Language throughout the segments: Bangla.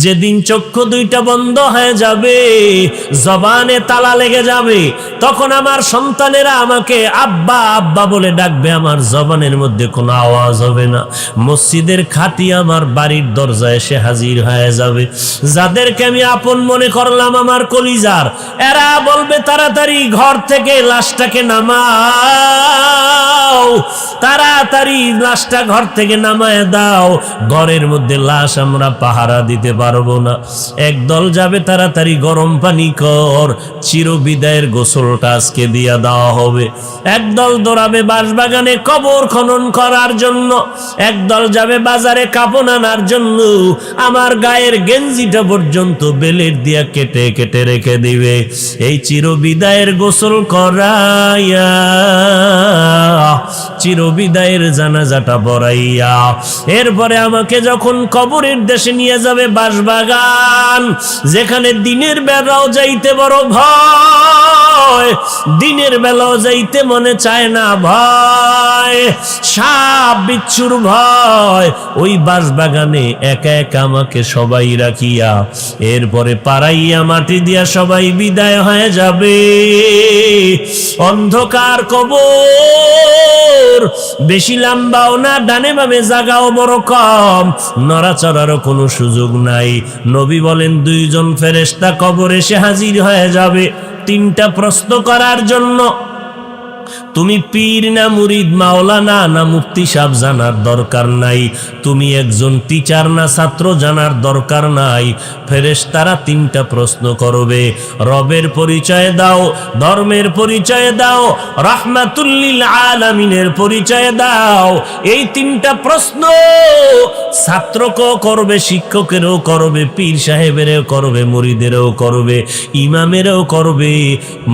যেদিন চক্ষু দুইটা বন্ধ হয়ে যাবে, জবানে তালা লেগে যাবে, তখন আমার সন্তানেরা আমাকে আব্বা আব্বা বলে ডাকবে, আমার জবানের মধ্যে কোনো আওয়াজ হবে না। মসজিদের খাটি আমার বাড়ির দরজায় এসে হাজির হয়ে যাবে। যাদেরকে আমি আপন মনে করলাম আমার কলিজার, এরা বলবে তাড়াতাড়ি ঘর থেকে লাশটাকে নামাও, তাড়াতাড়ি লাশটা ঘর থেকে নামায় দাও, ঘরের মধ্যে লাশ আমরা পাহারা দিতে পারবো না। একদল যাবে তাড়াতাড়ি গরম পানি কর, চিরবিদায়ের গোসলটা আজকে দিয়া দেওয়া হবে। একদল দৌড়াবে বাঁশবাগানে কবর খনন করার জন্য, একদল যাবে বাজারে কাপড় আনার জন্য, আমার গায়ের গেঞ্জিটা পর্যন্ত বেলের দিয়া কেটে কেটে রেখে দিবে। এই চিরবিদায়ের গোসল করাইয়া চিরবিদায়ের জানাজাটা পড়াইয়া এরপরে আমাকে যখন কবরের দেশে নিয়ে যাবে, বাঁশবাগান যেখানে দিনের বেলাও যাইতে বড় ভয়, দিনের বেলাও যাইতে মনে চায় না, ভয়, সাপ বিচ্ছুর ভয়, ওই বাঁশবাগানে একা একা আমাকে সবাই রাখিয়া এরপরে পাড়াইয়া মাটি দিয়া সবাই বিদায় হয়ে যাবে। অন্ধকার কবর, বেশি লম্বাও না, ডানে বামে জায়গাও বড় কম, নড়াচড়ারও কোনো সুযোগ নাই। নবী বলেন দুইজন ফেরেশতা কবরে এসে হাজির হয়ে যাবে তিনটা প্রশ্ন করার জন্য। তুমি পীর না মুরিদ, মাওলানা না মুফতি সাহেব জানার দরকার নাই, তুমি একজন টিচার না ছাত্র জানার দরকার নাই। ফেরেশতারা তিনটা প্রশ্ন করবে, রবের পরিচয় দাও, ধর্মের পরিচয় দাও, রাহমাতুল লিল আলামিনের পরিচয় দাও। এই তিনটা প্রশ্ন ছাত্রকেও করবে, শিক্ষকেরও করবে, পীর সাহেবেরও করবে, মুরিদেরও করবে, ইমামেরও করবে,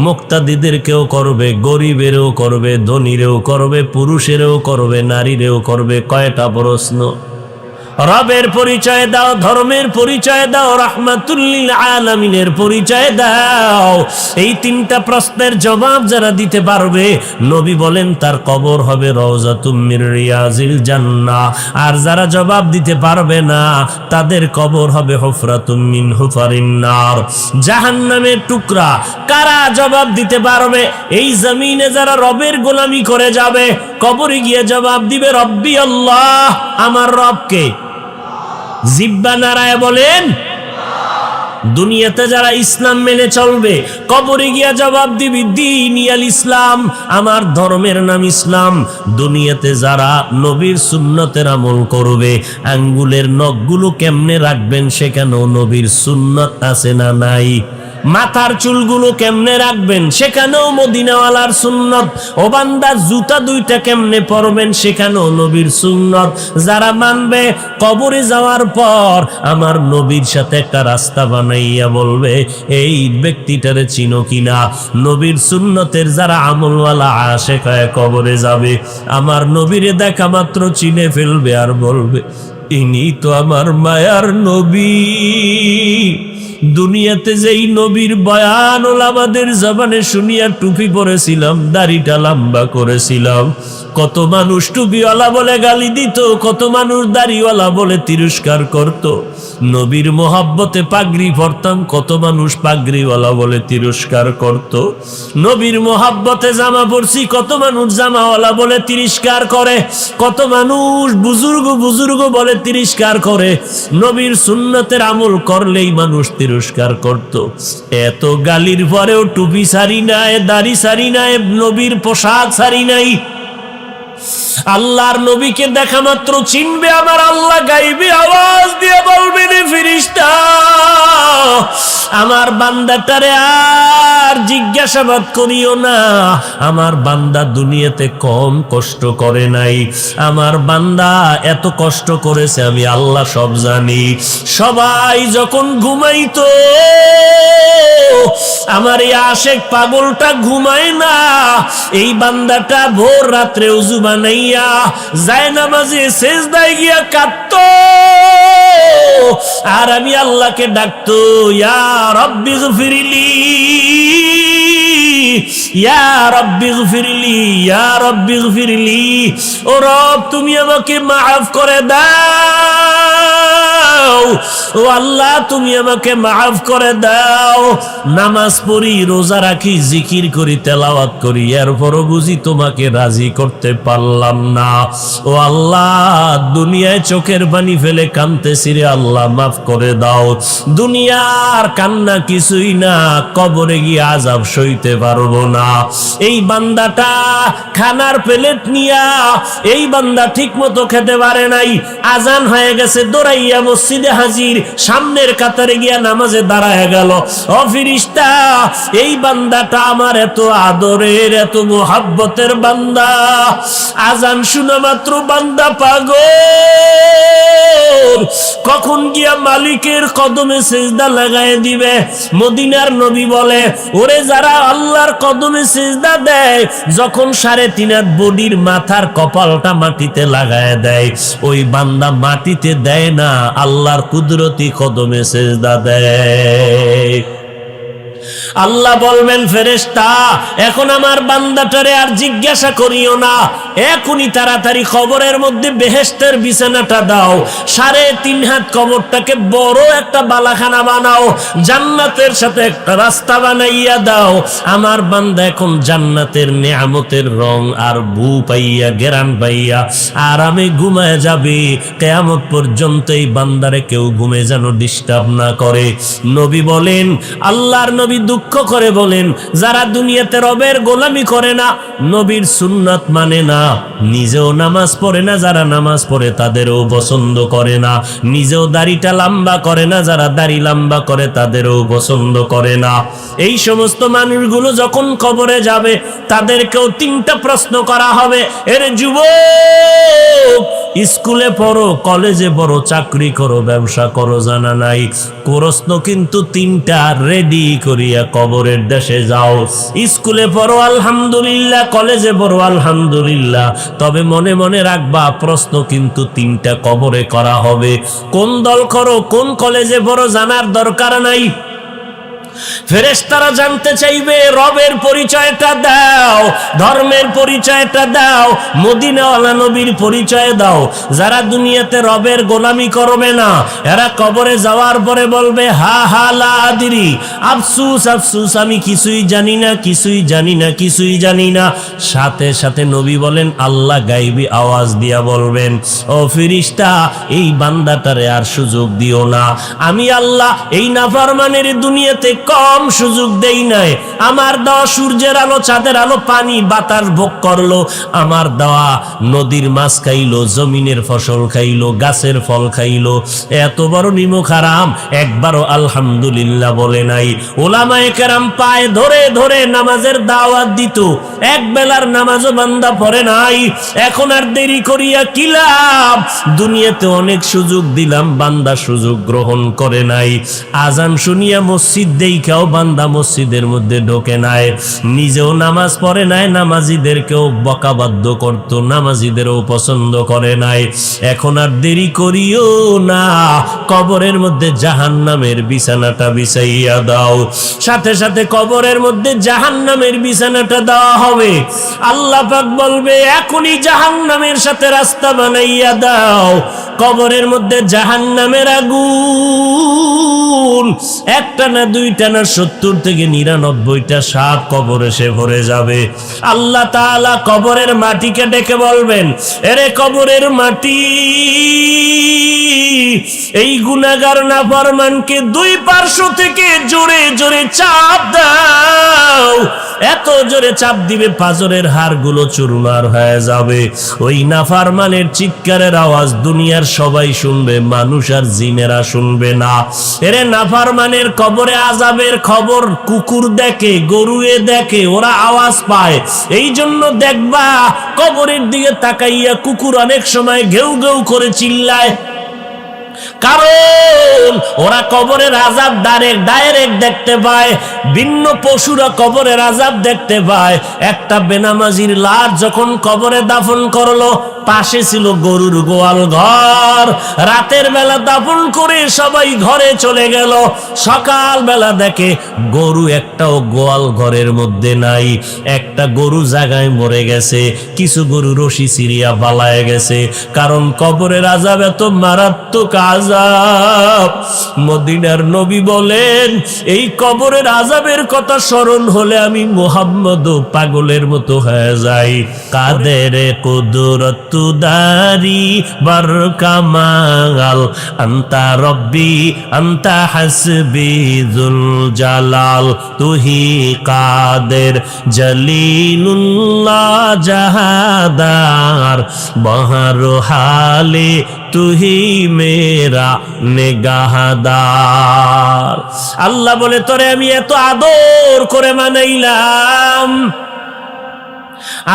মুক্তাদিদেরকেও করবে, গরিবেরও করবে, ধনীরেও করবে, পুরুষেরও করবে, নারীরেও করবে। কয়টা প্রশ্ন? রবের পরিচয় দাও, ধর্মের পরিচয় দাও, রাহমাতুল লিল আলামিনের পরিচয় দাও। এই তিনটা প্রশ্নের জবাব যারা দিতে পারবে, নবী বলেন তার কবর হবে রওজাতুম মির রিয়াজিল জান্নাহ। আর যারা জবাব দিতে পারবে না, তাদের কবর হবে হুফরাতুম মিন হুফারিন নার, জাহান্নামের টুকরা। কারা জবাব দিতে পারবে? এই জমিনে যারা রবের গোলামি করে যাবে, কবরে গিয়ে জবাব দিবে রব্বি আল্লাহ, আমার রবকে। জিব্বা নারায় বলেন। দুনিয়াতে যারা ইসলাম মেনে চলবে, কবরে গিয়া জবাব দিবি দীনিয়াল ইসলাম, আমার ধর্মের নাম ইসলাম। দুনিয়াতে যারা নবীর সুন্নতের আমল করবে, আঙ্গুলের নখগুলো কেমনে রাখবেন সেখানেও নবীর সুন্নত আছে না নাই? মাথার চুলগুলো কেমনে রাখবেন সেখানেও মদিনাওয়ালার সুন্নত। ও বান্দা, জুতা দুইটা কেমনে পরবেন সেখানেও নবীর সুন্নত। যারা মানবে, কবরে যাওয়ার পর আমার নবীর সাথে একটা রাস্তা বানাইয়া বলবে, এই ব্যক্তিটারে চিনো কিনা? নবীর সুন্নতের যারা আমলওয়ালা আশেক হয়ে কবরে যাবে, আমার নবীরে দেখা মাত্র চিনে ফেলবে আর বলবে, ইনি তো আমার মায়ার নবী। দুনিয়াতে যেই নবীর বয়ান ওলামাদের জবানে শুনিয়া টুপি পরেছিলাম, দাড়িটা লম্বা করেছিলাম, কত মানুষ টুপিওয়ালা বলে গালি দিত, কত মানুষ দাড়িওয়ালা বলে তিরস্কার করত। নবীর মোহাব্বতে পাগড়ি পরতাম, কত মানুষ পাগড়িওয়ালা বলে তিরস্কার করত। নবীর মোহাব্বতে জামা পরছি, কত মানুষ জামাওয়ালা বলে তিরস্কার করে, কত মানুষ বুজুর্গ বুজুর্গ বলে তিরস্কার করে। নবীর সুন্নতের আমল করলেই মানুষ তিরস্কার করত। এত গালির পরেও টুপি সারি নাই, দাড়ি সারি নাই, নবীর পোশাক সারি নাই। আল্লাহর নবীকে দেখা মাত্র চিনবে আমার আল্লাহ, গাইবে আওয়াজ দিয়ে বলবে, রে ফেরেশতা, আমার বান্দাটারে আর জিজ্ঞাসাবাদ করিও না। আমার বান্দা দুনিয়াতে কম কষ্ট করে নাই, আমার বান্দা এত কষ্ট করেছে আমি আল্লাহ সব জানি। সবাই যখন ঘুমাইতো, আমার এই আশেক পাগলটা ঘুমায় না, এই বান্দাটা ভোর রাত্রে উযু বানাইয়া যায় নামাজে সেজদায় গিয়া কাঁদতো, আর আমি আল্লাহকে ডাকতো, ইয়া রাব্বি গফিরলি, ইয়া রাব্বি গফিরলি, ইয়া রাব্বি গফিরলি। ও রব, তুমি আমাকে মাফ করে দাও, দাও, ও আল্লাহ তুমি আমাকে মাফ করে দাও। নামাজ পড়ি, রোজা রাখি, জিকির করি, তেলাওয়াত করি, এরপরও বুঝি তোমাকে রাজি করতে পারলাম না। ও আল্লাহ দুনিয়ায় চোখের পানি ফেলে কাঁদতেছি রে আল্লাহ, মাফ করে দাও। দুনিয়ার কান্না কিছুই না, কবরে গিয়ে আযাব সইতে পারবো না। এই বান্দাটা খানার প্লেট নিয়া, এই বান্দা ঠিক মতো খেতে পারে নাই, আজান হয়ে গেছে, দৌড়াইয়া মসজিদে হাজির, সামনের কাতারে গিয়া নামাজে দাঁড়ায় গেল। ও ফেরেশতা, এই বান্দাটা আমার এত আদরের, এত মুহাব্বতের বান্দা, আজান শোনা মাত্র বান্দা পাগল, কখন গিয়া মালিকের কদমে সিজদা লাগায় দিবে। মদিনার নবী বলে, ওরে যারা আল্লাহর কদমে সিজদা দেয়, যখন 3.5 হাত বডির মাথার কপালটা মাটিতে লাগায় দেয়, ওই বান্দা মাটিতে দেয় না, আল্লাহর কুদরতি কদমে সিজদা দেয়। আল্লাহ বলবেন, ফেরেশতা এখন আমার বান্দাটারে আর জিজ্ঞাসা করিও না, এখনই তাড়াতাড়ি কবরের মধ্যে বেহেশতের বিছানাটা দাও, 3.5 হাত কবরটাকে বড় একটা বালাখানা বানাও, জান্নাতের সাথে একটা রাস্তা বানাইয়া দাও। আমার বান্দা এখন জান্নাতের নেয়ামতের রং আর বু পাইয়া, গেরান পাইয়া আরামে ঘুমায় যাবে। কিয়ামত পর্যন্ত এই বান্দারে কেউ ঘুমে যেন ডিস্টার্ব না করে। নবী বলেন, আল্লাহর নবী দুঃখ করে বলেন, যারা দুনিয়াতে রবের গোলামি করে না, নবীর সুন্নাত মানে না, নিজেও নামাজ পড়ে না, যারা নামাজ পড়ে তাদেরও পছন্দ করে না, নিজেও দাড়িটা লম্বা করে না, যারা দাড়ি লম্বা করে তাদেরও পছন্দ করে না, এই সমস্ত মানুষগুলো যখন কবরে যাবে তাদেরকেও 3টা প্রশ্ন করা হবে। এর যুবক, স্কুলে পড়ো, কলেজে পড়ো, চাকরি করো, ব্যবসা করো, জানা নাই, প্রশ্ন কিন্তু 3টা, রেডি করিয়া কবরের দেশে যাও। স্কুলে পড়ো আলহামদুলিল্লাহ, কলেজে পড়ো আলহামদুলিল্লাহ, তবে মনে মনে রাখবা প্রশ্ন কিন্তু 3টা কবরে করা হবে। কোন দল করো, কোন কলেজে পড়ো জানার দরকার নাই, ফেরেশতারা জানতে চাইবে রবের পরিচয়টা দাও, ধর্মের পরিচয়টা দাও, মদিনাওয়ালা নবীর পরিচয় দাও। যারা দুনিয়াতে রবের গোলামি করবে না, এরা কবরে যাওয়ার পরে বলবে, হা হা লা আদরি, আফসুস আফসুস, আমি কিছুই জানি না, কিছুই জানি না, কিছুই জানি না। সাথে সাথে নবী বলেন, আল্লাহ গায়বী আওয়াজ দিয়া বলবেন, ও ফেরেশতা এই বান্দাটারে আর সুযোগ দিও না, আমি আল্লাহ এই নাফরমানের দুনিয়াতে কম সুযোগ দেই নাই। আমার দেওয়া সূর্যের আলো, চাঁদের আলো, পানি বাতাস ভোগ করলো, আমার দেওয়া নদীর মাছ খাইলো, জমিনের ফসল খাইলো, গাছের ফল খাইলো, এত বড় নিমক হারাম, একবারও আলহামদুলিল্লাহ বলে নাই। ওলামায়ে কেরাম পায়ে ধরে ধরে নামাজের দাওয়াত দিত, এক বেলার নামাজও বান্দা পড়ে নাই। এখন আর দেরি করিয়া কি লাভ? দুনিয়াতে অনেক সুযোগ দিলাম, বান্দা সুযোগ গ্রহণ করে নাই। আজান শুনিয়া মসজিদ দেখাও বান্দা মসজিদের মধ্যে ঢোকে নাই, নিজেও নামাজ পড়ে নাই, নামাজিদেরকেও বকাবাধ্য করত, নামাজিদেরও পছন্দ করে নাই। এখন আর দেরি করিও না, কবরের মধ্যে জাহান্নামের বিছানাটা বিছাইয়া দাও। সাথে সাথে কবরের মধ্যে জাহান্নামের বিছানাটা দেওয়া হবে। আল্লাহ পাক বলবে, এখনই জাহান্নামের সাথে রাস্তা বানাইয়া দাও। কবরের মধ্যে জাহান্নামের আগুন একটা না, দুইটা না, 70 থেকে 99টা সাপ কবর এসে ভরে যাবে। আল্লাহ তাআলা কবরের মাটিকে ডেকে বলবেন, এরে কবরের মাটি, এই গুনাহগার নাফরমানকে 2 পার্শ্ব থেকে জোরে জোরে চাপ দাও। এত জোরে চাপ দিবে পাজরের হাড়গুলো চুরমার হয়ে যাবে। ওই নাফরমানের চিৎকারের আওয়াজ দুনিয়ার সবাই শুনবে, মানুষ আর জিনেরা শুনবে না। এরে নাফরমানের কবরে আযাবের খবর কুকুর দেখে, গরুয়ে দেখে, ওরা আওয়াজ পায়। এই জন্য দেখবা কবরের দিকে তাকাইয়া কুকুর অনেক সময় ঘেউ ঘেউ করে চিল্লায়, কারণ ওরা কবরের আযাব ডাইরেক্ট দেখতে পায়। ভিন্ন পশুরা কবরের আযাব দেখতে পায়। একটা বেনামাজির লাশ যখন কবরে দাফন করলো, পাশে ছিল গরুর গোয়াল ঘর। রাতের বেলা দাফন করে সবাই ঘরে চলে গেল। সকাল বেলা দেখে গরু একটাও গোয়াল ঘরের মধ্যে নাই। একটা গরু জায়গায় মরে গেছে, কিছু গরু রশি ছিঁড়িয়া পালায় গেছে। কারণ কবরের আযাব এত মারাত্মক আযাব। মদিনার নবী বলেন, এই কবরের আযাবের কথা স্মরণ হলে আমি মুহাম্মদও পাগলের মতো হয়ে যাই। কাদের কুদরত দারি বার কামাল, আন্তা রব্বি আন্তা হাসবি যুল জালাল, তুহি কাদের জলিলুল্লাহ জাহাদার, বহর হালে তুহি মেরা নেগাহদার। আল্লাহ বলে, তোরে আমি এত আদর করে বানাইলাম,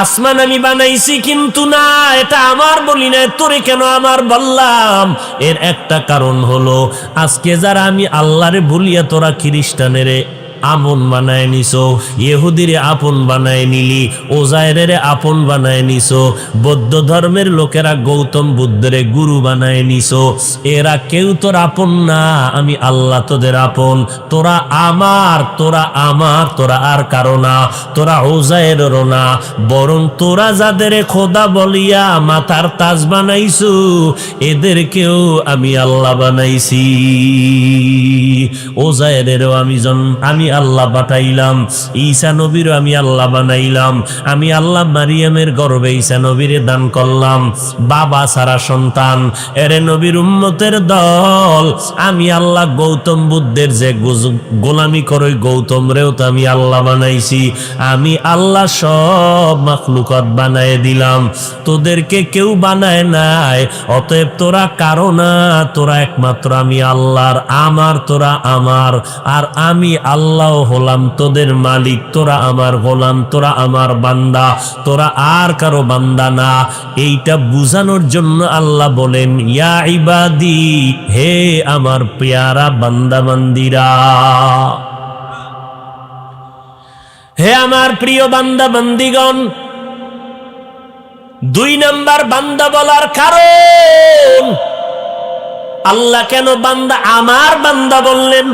আসমান আমি বানাইছি কিন্তু না, এটা আমার বলি না, তোরে কেন আমার বললাম? এর একটা কারণ হলো, আজকে যারা আমি আল্লাহরে ভুলিয়া তোরা খ্রিস্টানেরে আপন বানায় নিছো, ইহুদিরে আপন বানায় নিলি, ওজায়েরে আপন বানায় নিছো, বৌদ্ধ ধর্মের লোকেরা গৌতম বুদ্ধের গুরু বানায় নিছো। এরা কেউ তোর আপন না, আমি আল্লাহ তোদের আপন। তোরা আমার, তোরা আমার, তোরা আর কারো না, তোরা ওজায়েরও না, বরং তোরা যাদের খোদা বলিয়া মাথার তাজ বানাইছো, এদেরকেও আমি আল্লাহ বানাইছি। ওজায়েরেরও আমি আল্লাহ পাঠাইলাম, ঈসা নবীরও আমি আল্লাহ বানাইলাম। আমি আল্লাহ মারিয়ামের গর্ভে ঈসা নবীরে দান করলাম, বাবা সারা সন্তান। এরে নবীর উম্মতের দল, আমি আল্লাহ গৌতম বুদ্ধের যে গোলামি করে গৌতম রেও তো আমি আল্লাহ বানাইছি। আমি আল্লাহ সব মাখলুকাত বানায় দিলাম, তোদেরকে কেউ বানায় নাই। অতএব তোরা কারো না, তোরা একমাত্র আমি আল্লাহর, আমার তোরা আমার, আর আমি আল্লাহ হলাম তোদের মালিক। তোরা আমার গোলাম, তোরা আমার বান্দা, তোরা আর কারো বান্দা না। এইটা বুঝানোর জন্য আল্লাহ বলেন, ইয়া ইবাদি, হে আমার পেয়ারা বান্দা বান্দিরা, হে আমার প্রিয় বান্দা বান্দিগণ। 2 নাম্বার বান্দা বলার কারণ, আল্লাহ কেন বান্দা আমার বান্দা বললেন?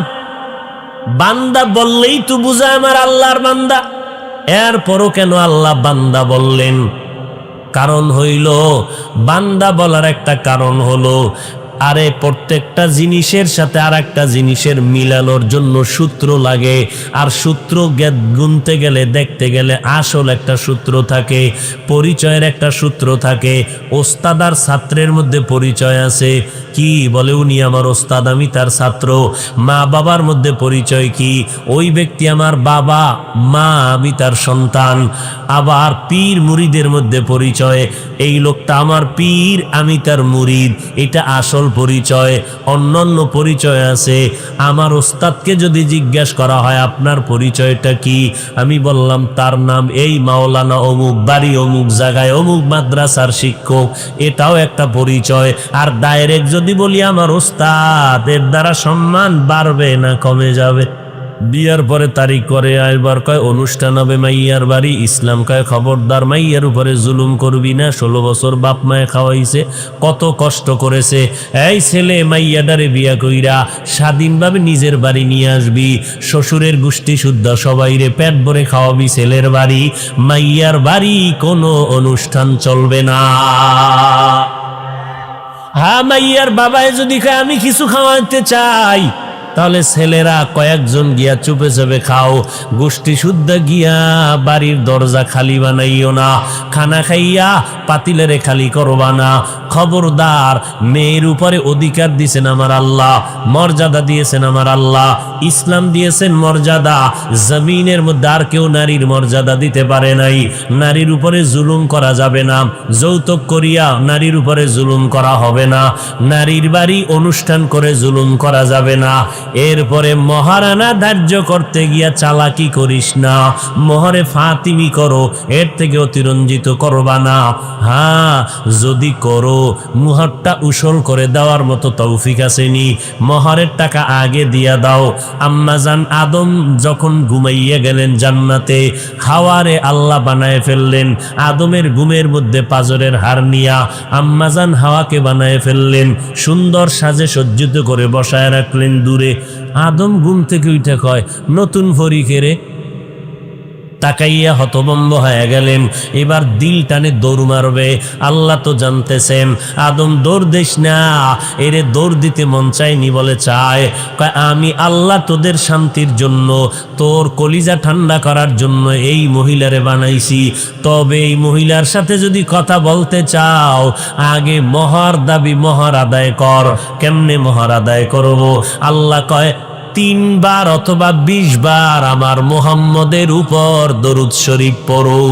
বান্দা বললেই তো বুঝায় আমার আল্লাহর বান্দা, এরপরও কেন আল্লাহ বান্দা বললেন? কারণ হইল, বান্দা বলার একটা কারণ হলো, আরে প্রত্যেকটা জিনিসের সাথে আর একটা জিনিসের মিলানোর জন্য সূত্র লাগে, আর সূত্র গুনতে গেলে দেখতে গেলে আসল একটা সূত্র থাকে, পরিচয়ের একটা সূত্র থাকে। ওস্তাদ আর ছাত্রের মধ্যে পরিচয় আছে, কি বলে উনি আমার ওস্তাদ, আমি তার ছাত্র। মা বাবার মধ্যে পরিচয় কি, ওই ব্যক্তি আমার বাবা, মা আমি তার সন্তান। আবার পীর মুরিদের মধ্যে পরিচয়, এই লোকটা আমার পীর, আমি তার মুরিদ, এটা আসল পরিচয়। অন্যান্য পরিচয় আছে। আমার ওস্তাদকে যদি জিজ্ঞাসা করা হয় আপনার পরিচয়টা কি, আমি বললাম তার নাম এই মাওলানা অমুক, বাড়ি অমুক জায়গায়, অমুক মাদ্রাসার শিক্ষক, এটাও একটা পরিচয়। আর ডাইরেক্ট যদি বলি আমার ওস্তাদ, এর দ্বারা সম্মান বাড়বে না কমে যাবে? বিয়ার পরে তারিখ করে আইবার কয় অনুষ্ঠান হবে মাইয়ার বাড়ি, ইসলাম কয় খবরদার মাইয়ার উপরে জুলুম করবি না, 16 বছর বাপ মায়ে খাওয়াইছে, কত কষ্ট করেছে। এই ছেলে, মাইয়াডারে বিয়া কইরা স্বাধীনভাবে নিজের বাড়ি নিয়ে আসবি, শ্বশুরের গোষ্ঠী শুদ্ধ সবাইরে পেট ভরে খাওয়াবি ছেলের বাড়ি, মাইয়ার বাড়ি কোনো অনুষ্ঠান চলবে না। হ্যাঁ, মাইয়ার বাবায় যদি কয় আমি কিছু খাওয়াতে চাই, তাহলে ছেলেরা কয়েকজন গিয়া চুপে চুপে খাও, গোষ্ঠী শুদ্ধ গিয়া বাড়ির দরজা খালি বানাইও না, খানা খাইয়া পাতিলেরে খালি করবা না। খবরদার, মেয়ের উপরে অধিকার দিয়েছেন আমার আল্লাহ, মর্যাদা দিয়েছেন আমার আল্লাহ, ইসলাম দিয়েছেন মর্যাদা। জমিনের মধ্যে আর কেউ নারীর মর্যাদা দিতে পারে নাই। নারীর উপরে জুলুম করা যাবে না, যৌতুক করিয়া নারীর উপরে জুলুম করা হবে না, নারীর বাড়ি অনুষ্ঠান করে জুলুম করা যাবে না। এরপরে মহারানা ধার্য করতে গিয়া চালাকি করিস না, মোহরে ফাতিমি করো, এর থেকে অতিরঞ্জিত করবা না। হ্যাঁ, যদি করো মুহরটা উসল করে দেওয়ার মতো তৌফিক আসেনি, মোহরের টাকা আগে দিয়া দাও। আম্মাজান আদম যখন ঘুমাইয়া গেলেন জান্নাতে, হাওয়ারে আল্লাহ বানায় ফেললেন, আদমের ঘুমের মধ্যে পাজরের হার নিয়া আম্মাজান হাওয়াকে বানায় ফেললেন, সুন্দর সাজে সজ্জিত করে বসায় রাখলেন দূরে। আদম ঘুম থেকে উঠে কয়, নতুন ফরিকেরে তাকাইয়া হতভম্ব হয়ে গেলেন। এবার দিল টানে দৌড় মারবে। আল্লাহ তো জানতেছেন, আদম দৌড় দিস না, এরে দৌড় দিতে মন চায়নি বলে চায়। আমি আল্লাহ তোদের শান্তির জন্য, তোর কলিজা ঠান্ডা করার জন্য এই মহিলারে বানাইছি। তবে এই মহিলার সাথে যদি কথা বলতে চাও, আগে মহর দাবি, মহর আদায় কর। কেমনে মহর আদায় করব? আল্লাহ কয় 3 বার অথবা 20 বার আমার মুহাম্মদের উপর দরুদ শরীফ পড়ো।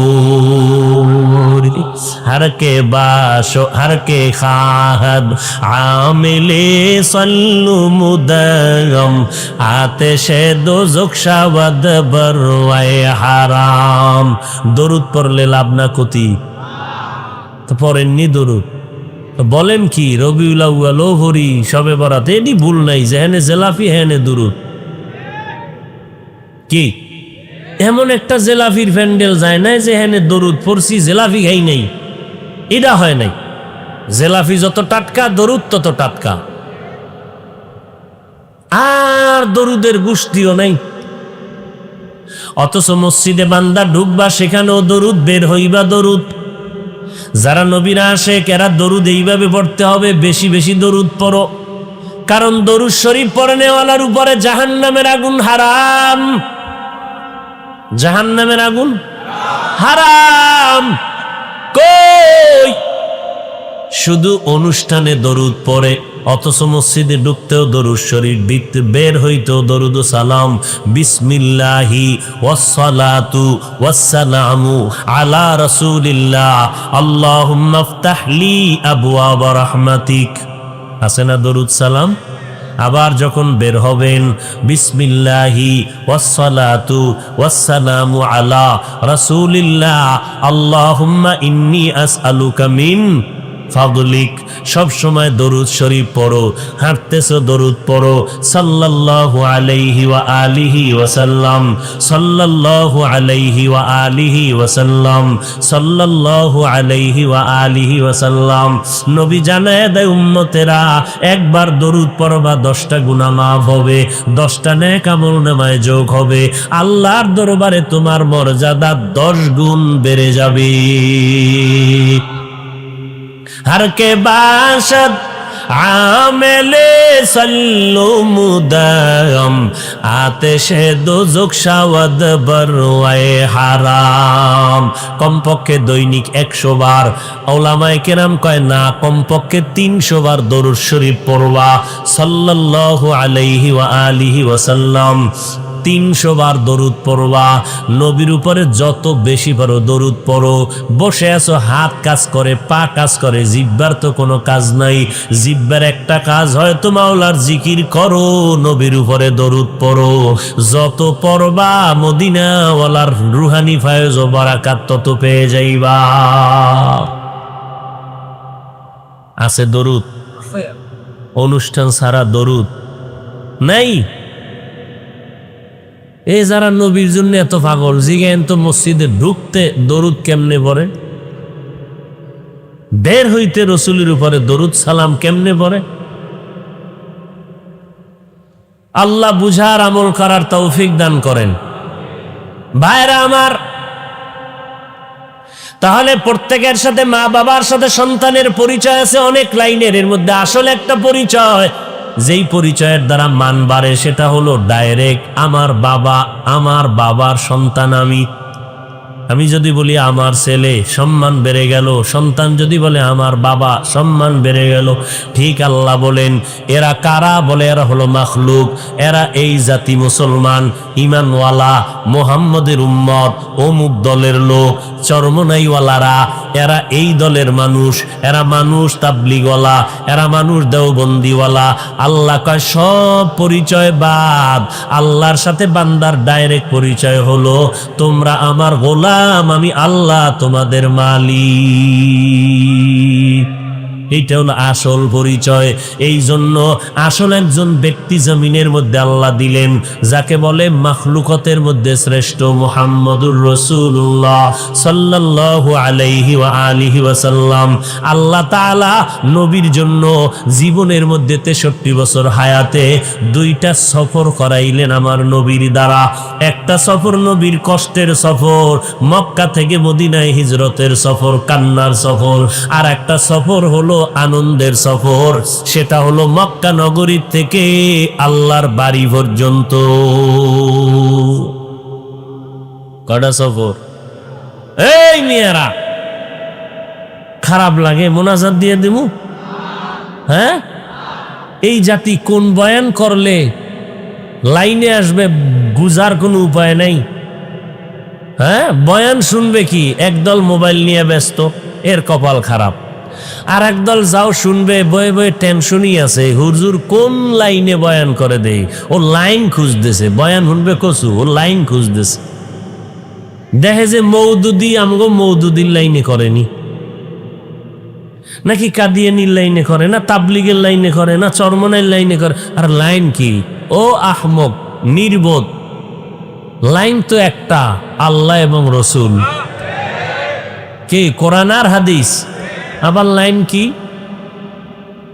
হরকে বাসো হরকে খাহাদ আমিলে সল্লু মুদগম আতেশে দোজক শাওয়াদ বরওয়ায়ে হারাম। দরুদ পড়লে লাভ না ক্ষতি? তো পড়েননি দরুদ, বলেন কি রবিউল আউয়াল ও ভরি সবে বরাত, এটি ভুল নাই, যেহেনে জেলাফি হেনে দুরুদ। কি এমন একটা জেলাফির প্যান্ডেল যায় নাই যেহেনে দরুদ পড়ছি জেলাফি খাই নাই? এটা হয় নাই। জেলাফি যত টাটকা, দরুদ তত টাটকা। আর দরুদের গোষ্ঠীও নাই। অথচ মসজিদে বান্দা ঢুকবা, সেখানেও দরুদ, বের হইবা দরুদ। যারা নবীরা আসে এরা দরুদ এইভাবে পড়তে হবে, বেশি বেশি দরুদ পড়ো। কারণ দরুদ শরীফ পড়ে নেওয়ালার উপরে জাহান্নামের আগুন হারাম। জাহান্নামের আগুন হারাম। কই শুধু অনুষ্ঠানে দরুদ পড়ে, অথচ মসজিদে ঢুকতেও দরুদ শরীফ, বের হইতেও দরুদ ও সালাম। বিসমিল্লাহি ওয়াসসালাতু ওয়াসসালামু আলা রাসূলিল্লাহ আল্লাহুম্মা ইফতাহ লি আবওয়াব রাহমাতিক। আছে না দরুদ সালাম? আবার যখন বের হবেন, বিসমিল্লাহি ওয়াসসালাতু ওয়াসসালামু আলা রাসূলিল্লাহ আল্লাহুম্মা ইন্নী আসআলুকা মিন ফাদলিক। সব সময় দরুদ শরীফ পড়ো। হাঁটতেছো দরুদ পড়ো, সাল্লাল্লাহু আলাইহি ওয়া আলিহি ওয়াসাল্লাম, সাল্লাল্লাহু আলাইহি ওয়া আলিহি ওয়াসাল্লাম, সাল্লাল্লাহু আলাইহি ওয়া আলিহি ওয়াসাল্লাম। নবী জানায় দেয় উম্মতেরা, একবার দরুদ পড়বা 10টা গুনাহ মাফ হবে, 10টা নেক আমলনামায় যোগ হবে। আল্লাহর দরবারে তোমার মর্যাদা 10 গুণ বেড়ে যাবে। हर के बाशद आमेले सल्लु मुदम आतेशे दोजक शावद बरवाए हाराम। কমপক্ষে দৈনিক 100 বার। ওলামায়ে কেরাম কয় না, কমপক্ষে 300 বার দরুদ শরীফ পড়বা সাল্লাল্লাহু আলাইহি ওয়া আলিহি ওয়াসাল্লাম। 300 বার দরুদ পড়বা। নবীর উপরে যত বেশি পারো দরুদ পড়ো। বসে আছো, হাত কাজ করে, পা কাজ করে, জিহ্বার তো কোনো কাজ নাই। জিহ্বার একটা কাজ হয়তো মাওলার জিকির করো, নবীর উপরে দরুদ পড়ো। যত পড়বা মদিনাওয়ালার রুহানি ফায়েজ ও বারাকাত তত পেয়ে যাইবা। আছে দরুদ? অনুষ্ঠান ছাড়া দরুদ নাই। এই যারা নবীর জন্য এত পাগল, জিজ্ঞেন তো মসজিদে ঢুকতে দরুদ কেমনে পড়ে, বের হইতে রসুলের উপরে দরুদ সালাম কেমনে পড়ে। আল্লাহ বুঝার আমল করার তৌফিক দান করেন। ভাইরা আমার, তাহলে প্রত্যেকের সাথে, মা বাবার সাথে সন্তানের পরিচয় আছে অনেক লাইনের। এর মধ্যে আসলে একটা পরিচয়, যেই পরিচয়ের দ্বারা মান বাড়ে, সেটা হলো ডাইরেক্ট আমার বাবা, আমার বাবার সন্তান আমি। আমি যদি বলি আমার ছেলে, সম্মান বেড়ে গেল। সন্তান যদি বলে আমার বাবা, সম্মান বেড়ে গেল। ঠিক আল্লাহ বলেন এরা কারা? বলে এরা হলো মাখলুক। এরা এই জাতি মুসলমান, ইমানওয়ালা, মোহাম্মদের উম্মত, অমুক দলের লোক, চরমনাইওয়ালারা, এরা এই দলের মানুষ। এরা মানুষ তাবলিগওয়ালা, এরা মানুষ দেওবন্দিওয়ালা। আল্লাহ কয় সব পরিচয় বাদ। আল্লাহর সাথে বান্দার ডাইরেক্ট পরিচয় হলো তোমরা আমার গোলাম, আমি আল্লাহ তোমাদের মালিক। এইটা হলো আসল পরিচয়। এই জন্য আসল একজন ব্যক্তি জমিনের মধ্যে আল্লাহ দিলেন, যাকে বলে মাখলুকতের মধ্যে শ্রেষ্ঠ, মুহাম্মদুর রাসূলুল্লাহ সাল্লাল্লাহু আলাইহি ওয়া আলিহি ওয়াসাল্লাম। আল্লাহ তাআলা নবীর জন্য জীবনের মধ্যে 63 বছর হায়াতে 2টা সফর করাইলেন আমার নবীর দ্বারা। একটা সফর নবীর কষ্টের সফর, মক্কা থেকে মদিনায় হিজরতের সফর, কান্নার সফর। আর একটা সফর হলো আনন্দের সফর, সেটা হলো মক্কা নগরী থেকে আল্লাহর বাড়ি পর্যন্ত। কটা সফর? এই মেয়েরা খারাপ লাগে মোনাজাত দিয়ে দিমু? হ্যাঁ, এই জাতি কোন বয়ান করলে লাইনে আসবে গুজার কোনো উপায় নাই। হ্যাঁ, বয়ান শুনবে কি? একদল মোবাইল নিয়ে ব্যস্ত, এর কপাল খারাপ। আর একদল যাও শুনবে বয়ে বয়ে টেনশনই আছে, হুজুর কোন লাইনে বয়ান করে দেই। ও লাইন খুঁজতেছে, বয়ান শুনবে কসু, ও লাইন খুঁজতেছে। দেখে যে মৌদুদি আমগো মৌদুদির লাইনে করেনি, নাকি কাদিয়ানির লাইনে করে, না তাবলিগের লাইনে করে, না চরমনের লাইনে করে। আর লাইন কি? ও আহমক নির্বোধ, লাইন তো একটা, আল্লাহ এবং রসুল। কি কোরআন আর হাদিস? আবার লাইন কি?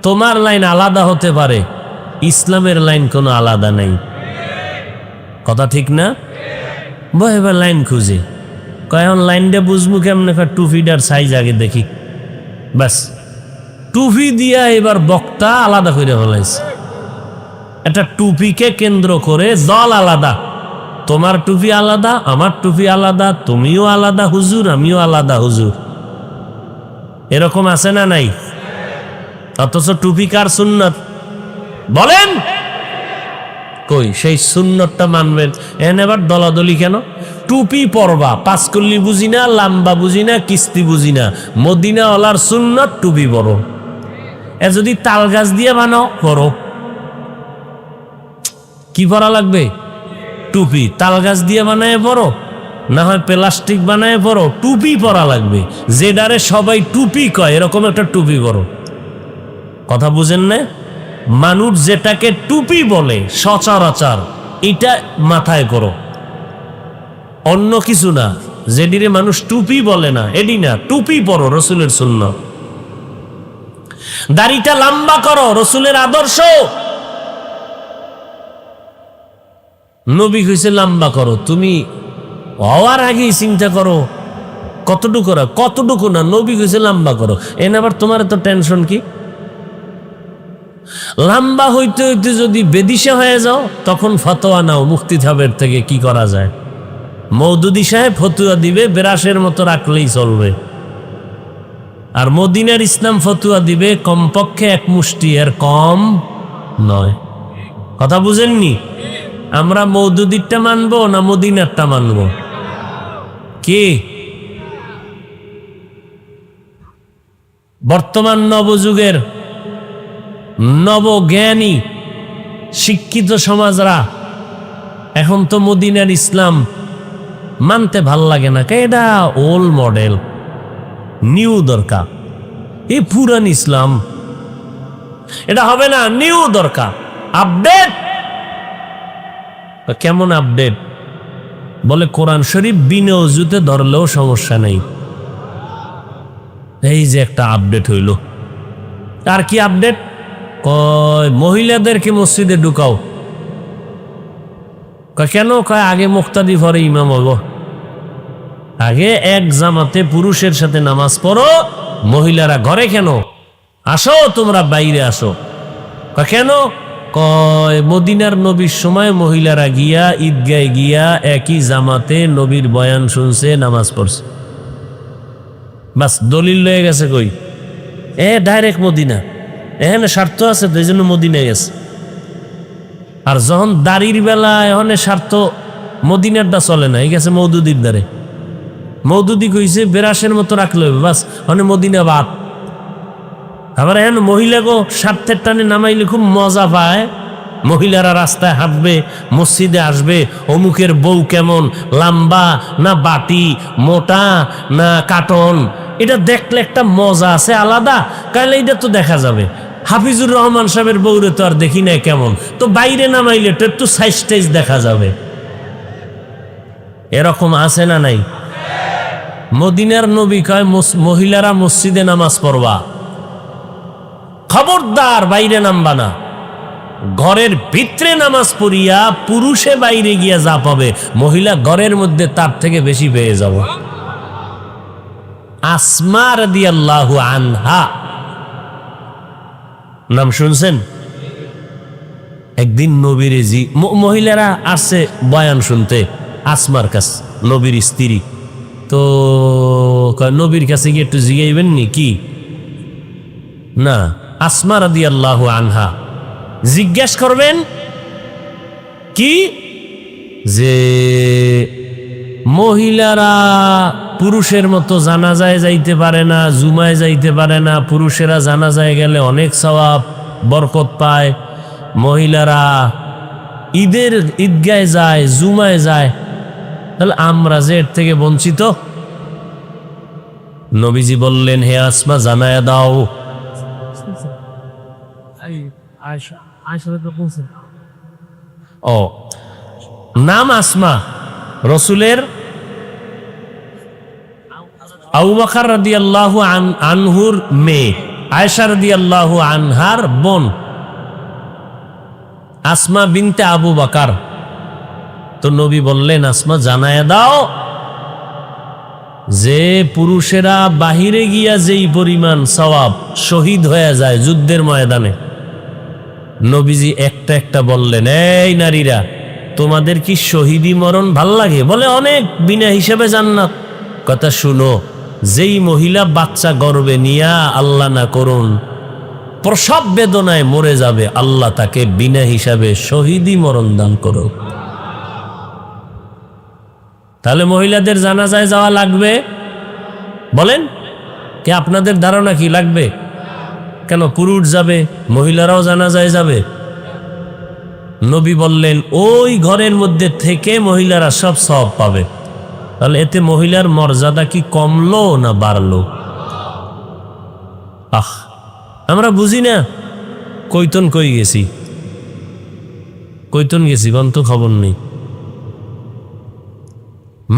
তোমার লাইন আলাদা হতে পারে, ইসলামের লাইন কোনো আলাদা নেই। কথা ঠিক না? এবার লাইন খুঁজে কখন লাইনটা বুঝবো কেমন? টুপিটার সাইজ আগে দেখি, ব্যাস। টুপি দিয়া এবার বক্তা আলাদা করে ফেলাইছে। একটা টুপিকে কেন্দ্র করে দল আলাদা, তোমার টুপি আলাদা, আমার টুপি আলাদা, তুমিও আলাদা হুজুর, আমিও আলাদা হুজুর। এরকম আছে না নাই? অথচ টুপি কার সুন্নত বলেন? কই সেই সুন্নতটা মানবেন? এন এবার দলাদলি কেন? টুপি পরবা, পাঁচকল্লি বুঝি না, লাম্বা বুঝি না, কিস্তি বুঝি না, মদিনা ওয়ালার সুন্নত টুপি পরো। এ যদি তাল গাছ দিয়ে বানাও পরো। কি পরা লাগবে? টুপি। তাল গাছ দিয়ে বানায় পরো, না হয় প্লাস্টিক বানায় পরো, টুপি পরা লাগবে। যেডারে সবাই টুপি কয় এরকম একটা টুপি পরো। কথা বুঝেন না? মানুষ যেটাকে টুপি বলে সচরাচর, এটা মাথায় করো, অন্য কিছু না। যেদিরে মানুষ টুপি বলে না এডি না, টুপি পরো, রসুলের সুন্নাত। দাড়িটা লম্বা করো, রসুলের আদর্শ। নবী কইছে লম্বা করো, তুমি হওয়ার আগেই চিন্তা করো কতটুকু, কতটুকু না, নবী কইছে লম্বা করো। এনে আবার তোমার তো টেনশন কি? লম্বা হইতে হইতে যদি বেদিশা হয়ে যাও, তখন ফতোয়া নাও মুফতি সাহেবের থেকে কি করা যায়। মওদুদি সাহেব ফতুয়া দিবে, বেরাসের মতো রাখলেই চলবে। আর মদিনার ইসলাম ফতুয়া দিবে কমপক্ষে 1 মুষ্টি, এর কম নয়। কথা বুঝেননি? আমরা মওদুদিরটা মানবো না মদিনারটা মানবো? কি বর্তমান নবযুগের নবজ্ঞানী শিক্ষিত সমাজরা এখন তো মদিনার ইসলাম মানতে ভাল লাগে না। এটা ওল্ড মডেল, নিউ দরকার। এই পুরান ইসলাম এটা হবে না, নিউ দরকার, আপডেট। কেমন আপডেট? বলে কোরআন শরীফ বিনা ওযুতে ধরলেও সমস্যা নেই। এই যে একটা আপডেট হইল। আর কি আপডেট? কয় মহিলাদেরকে মসজিদে ঢুকাও। কেন? কয় আগে মুক্তাদি পরে ইমাম হব, আগে এক জামাতে পুরুষের সাথে নামাজ পড়ো, মহিলারা ঘরে কেন? আসো তোমরা বাইরে আসো। কেন? কয় মদিনার নবীর সময় মহিলারা গিয়া ঈদগায় গিয়া একই জামাতে নবীর বয়ান শুনছে, নামাজ পড়ছে। বাস দলিল লয়ে গেছে। কই? Direct Medina. এখানে স্বার্থ আছে তো, এই জন্য মদিনায় গেছে। আর যখন দাড়ির বেলা এখন স্বার্থ, মদিনারটা চলে না, এই গেছে মওদুদির দ্বারে। মওদুদি কইছে বেরাসের মতো রাখলে হবে, বাস মানে মদিনা বাদ। আবার এখন মহিলাগো স্বার্থের টানে নামাইলে খুব মজা পায়, মহিলারা রাস্তায় হাঁটবে, মসজিদে আসবে, অমুকের বউ কেমন, লম্বা না বাটি, মোটা না কাটন, এটা দেখলে একটা মজা আছে আলাদা, কাইলে এটা তো দেখা যাবে। হাফিজুর রহমান সাহেবের বউরে তো আর দেখি না কেমন, তো বাইরে নামাইলে তো একটু সাইজ টাইজ দেখা যাবে। এরকম আছে না নাই? মদিনার নবী কয় মহিলারা মসজিদে নামাজ পড়বা, খবরদার বাইরে নামবা না, ঘরের ভিতরে নামাজ পড়িয়া পুরুষে বাইরে গিয়া যা পাবে মহিলা ঘরের মধ্যে তার থেকে বেশি পেয়ে যাব। আসমা রাদিয়াল্লাহু আনহা নাম শুনছেন? একদিন নবীর মহিলারা আসছে বয়ান শুনতে আসমার কাছে, নবীর স্ত্রী। তো নবীর কাছে গিয়ে একটু জিগাইবেন নি কি না? আসমা রাদিয়াল্লাহু আনহা জিজ্ঞেস করবেন কি যে মহিলারা পুরুষের মতো জানাজায় যাইতে পারে না, জুমায় যাইতে পারে না, পুরুষেরা জানাজায় গেলে অনেক সওয়াব বরকত পায়, মহিলারা ঈদগায় যায়, জুমায় যায়, তাহলে আমরা যে এর থেকে বঞ্চিত? নবীজি বললেন, হে আসমা জানায়া দাও। ও নাম আসমা, রসুলের আবু বকর রাদিয়াল্লাহু আনহুর মেয়ে, আয়েশা রাদিয়াল্লাহু আনহার বোন আসমা বিনতে আবু বকর। তো নবী বললেন, আসমা জানায়া দাও যে পুরুষেরা বাহিরে গিয়া যেই পরিমাণ সওয়াব শহীদ হয়ে যায় যুদ্ধের ময়দানে। নবীজি একটা একটা বললেন, এই নারীরা তোমাদের কি শহীদি মরণ ভাল লাগে? বলে অনেক, বিনা হিসেবে জান্নাত। কথা শুনো, যেই মহিলা বাচ্চা গর্ভে নিয়া আল্লাহ না করুন প্রসব বেদনায় মরে যাবে, আল্লাহ তাকে বিনা হিসাবে শহীদি মরণ দান করো। তাহলে মহিলাদের জানাজায় যাওয়া লাগবে? বলেন কি আপনাদের ধারণা কি লাগবে? কেন পুরুষ যাবে, মহিলারাও জানাজায় যাবে? নবী বললেন ওই ঘরের মধ্যে থেকে মহিলারা সব সওয়াব পাবে। তাহলে এতে মহিলার মর্যাদা কি কমলো না বাড়লো? আমরা বুঝি না। কৈতন কই গেছি, কৈতন গেছি বন্ত খবর নেই।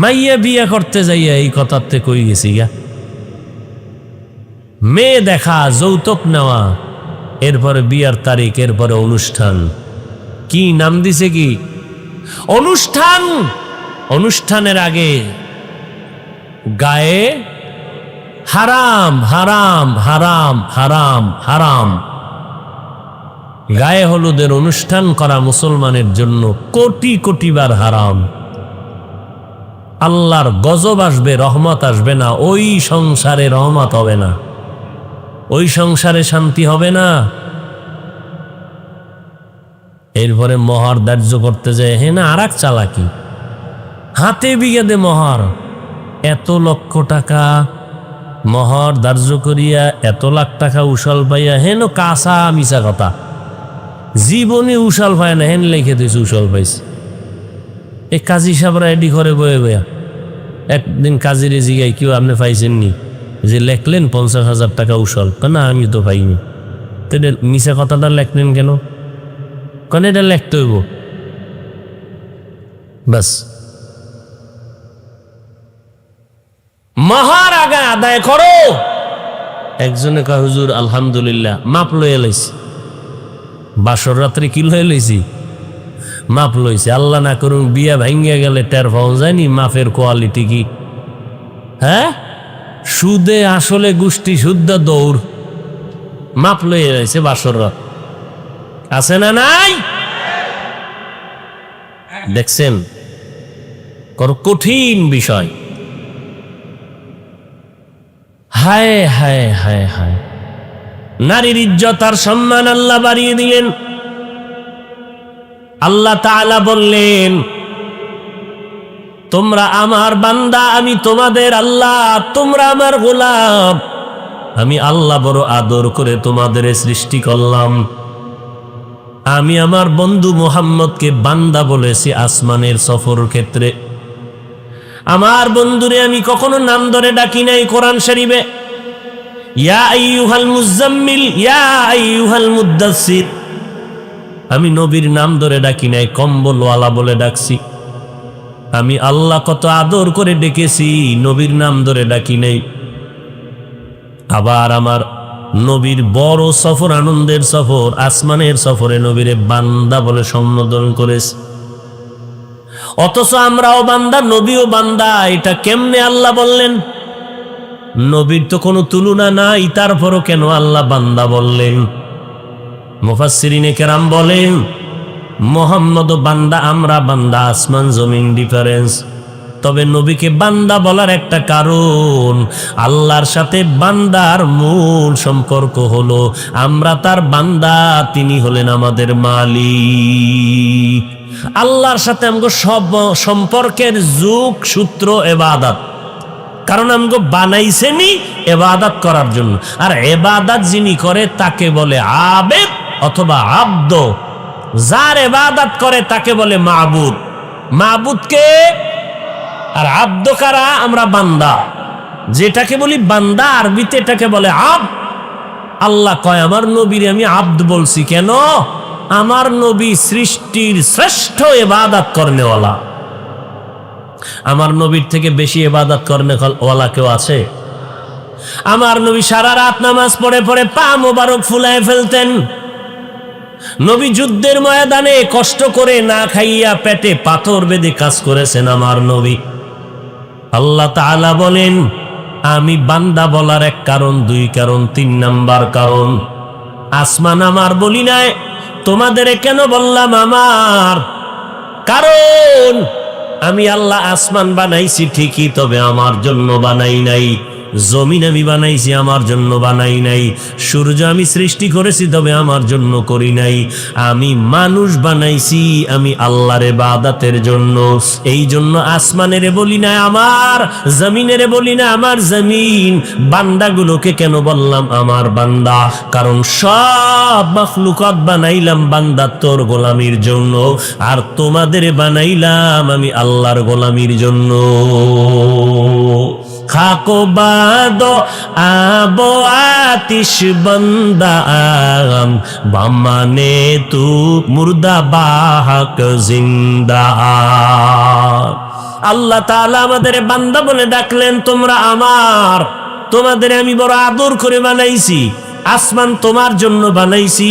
মাইয়া বিয়া করতে যাইয়া এই কথাতে কই গেছি গা? মেয়ে দেখা, যৌতুক নেওয়া, এরপরে বিয়ার তারিখ, এরপরে অনুষ্ঠান। কি নাম দিছে? কি অনুষ্ঠান? অনুষ্ঠানের আগে গায়ে হারাম হারাম হারাম হারাম হারাম। গায়ে হলুদের অনুষ্ঠান করা মুসলমানের জন্য কোটি কোটি বার হারাম। আল্লাহর গজব আসবে, রহমত আসবে না, ওই সংসারে রহমত হবে না, ওই সংসারে শান্তি হবে না। এরপরে মহর ধার্য করতে যায়, হ্যাঁ না আর এক চালাকি, হাতে বিঘাতে মহর, এত লক্ষ টাকা মহর ধার্য করিয়া এত লাখ টাকা উশাল পাইয়া, হেন কাঁচা মিশা কথা, জীবনে উশাল পায় না, হেন লিখে দিয়েছে উশাল পাইছে। এই কাজী সাহেবরা এডি করে বয়ে বয়া। একদিন কাজীরে জিগাই, কেউ আপনি পাইছেননি যে লেখলেন 50,000 টাকা উশাল? না আমি তো পাইনি। তো এটা মিশা কথাটা লেখলেন কেন? কেন এটা লেখতে হইব? বাস মহার আগে আদায় করো। একজনে কয়, হুজুর আলহামদুলিল্লাহ মাপ লয়ে লাইছি, বাসর রাত্রে কি লয়ে লইছি? মাপ লইছে। আল্লাহ না করুন বিয়া ভাঙ্গিয়া গেলে টের পাওয়া যায়নি মাপের কোয়ালিটি কি। হ্যাঁ, সুদে আসলে গোষ্ঠী শুদ্ধ দৌড়, মাপ লয়ে লাইছে বাসর রাত। আছে না নাই? দেখছেন কঠিন বিষয়। হায় হায় হায় হায়, নারীর ইজ্জত আর সম্মান আল্লাহ বাড়িয়ে দিলেন। আল্লাহ তাআলা বললেন, তোমরা আমার বান্দা, আমি তোমাদের আল্লাহ, তোমরা আমার গোলাম। আমি আল্লাহ বড় আদর করে তোমাদের সৃষ্টি করলাম। আমি আমার বন্ধু মুহাম্মদকে বান্দা বলেছি আসমানের সফর ক্ষেত্রে। আমার বন্ধুরে আমি কখনো নাম ধরে ডাকি নাই কোরআন শরীফে, ইয়া আইয়ুহাল মুজাম্মিল, ইয়া আইয়ুহাল মুদ্দাসসির। আমি নবীর নাম ধরে ডাকি নাই, কম্বলওয়ালা বলে ডাকছি। আমি আল্লাহ কত আদর করে ডেকেছি, নবীর নাম ধরে ডাকি নাই। আবার আমার নবীর বড় সফর, আনন্দের সফর, আসমানের সফরে নবীরে বান্দা বলে সম্বোধন করেছে। অথচ আমরাও বান্দা, নবীও বান্দা। এটা কেমনে আল্লাহ বললেন? নবীর তো কোনো তুলনা নাই, তারপরও কেন আল্লাহ বান্দা বললেন? মুফাসসিরিনে কেরাম বলেন, মুহাম্মদ বান্দা, আমরা বান্দা, আসমান জমিন ডিফারেন্স। তবে নবীকে বান্দা বলার একটা কারণ, আল্লাহর সাথে বান্দার মূল সম্পর্ক হলো আমরা তার বান্দা, তিনি হলেন আমাদের মালিক। আল্লাহর সাথে আমগো সব সম্পর্কের যুগ সূত্র ইবাদত, কারণ আমগো বানাইছেনি ইবাদত করার জন্য। আর ইবাদত যিনি করে তাকে বলে আবেদ অথবা আব্দ, যার ইবাদত করে তাকে বলে মাবুদ। মাবুদকে আর আব্দ কারা? আমরা বান্দা। যেটাকে বলি বান্দা, আরবিতে এটাকে বলে আব্দ। আল্লাহ কয় আমার নবীর আমি আব্দ বলছি কেন? আমার নবী সৃষ্টির শ্রেষ্ঠ ইবাদত করনেওয়ালা। আমার নবীর থেকে বেশি ইবাদত করনেওয়ালা কেউ আছে? আমার নবী সারা রাত নামাজ পড়ে পড়ে পা মোবারক ফুলায় ফেলতেন। নবী যুদ্ধের ময়দানে কষ্ট করে না খাইয়া পেটে পাথর বেঁধে কাজ করেছেন আমার নবী। আল্লাহ তাআলা বলেন আমি বান্দা বলার এক কারণ, দুই কারণ, তিন নাম্বার কারণ, আসমান আমার বলি নাই, তোমাদের কেন বললাম আমার? কারণ আমি আল্লাহ আসমান বানাইছি ঠিকই, তবে আমার জন্য বানাই নাই। জমিন আমি বানাইছি, আমার জন্য বানাই নাই। সূর্য আমি সৃষ্টি করেছি, তবে আমার জন্য করি নাই। আমি মানুষ বানাইছি আমি আল্লাহর ইবাদতের জন্য। এই জন্য আসমানেরে বলি না আমার, জমিনেরে বলি না আমার জমিন। বান্দাগুলোকে কেন বললাম আমার বান্দা? কারণ সব মাখলুকাত বানাইলাম বান্দা তোর গোলামির জন্য, আর তোমাদের বানাইলাম আমি আল্লাহর গোলামির জন্য। খাকো বাদো আবো আতিশ বন্দা বামানে তু মুর্দা বাহক জিন্দা। আল্লাহ তাআলা আমাদের বান্দা বলে ডাকলেন, তোমরা আমার, তোমাদের আমি বড় আদর করে বানাইছি। আসমান তোমার জন্য বানাইছি,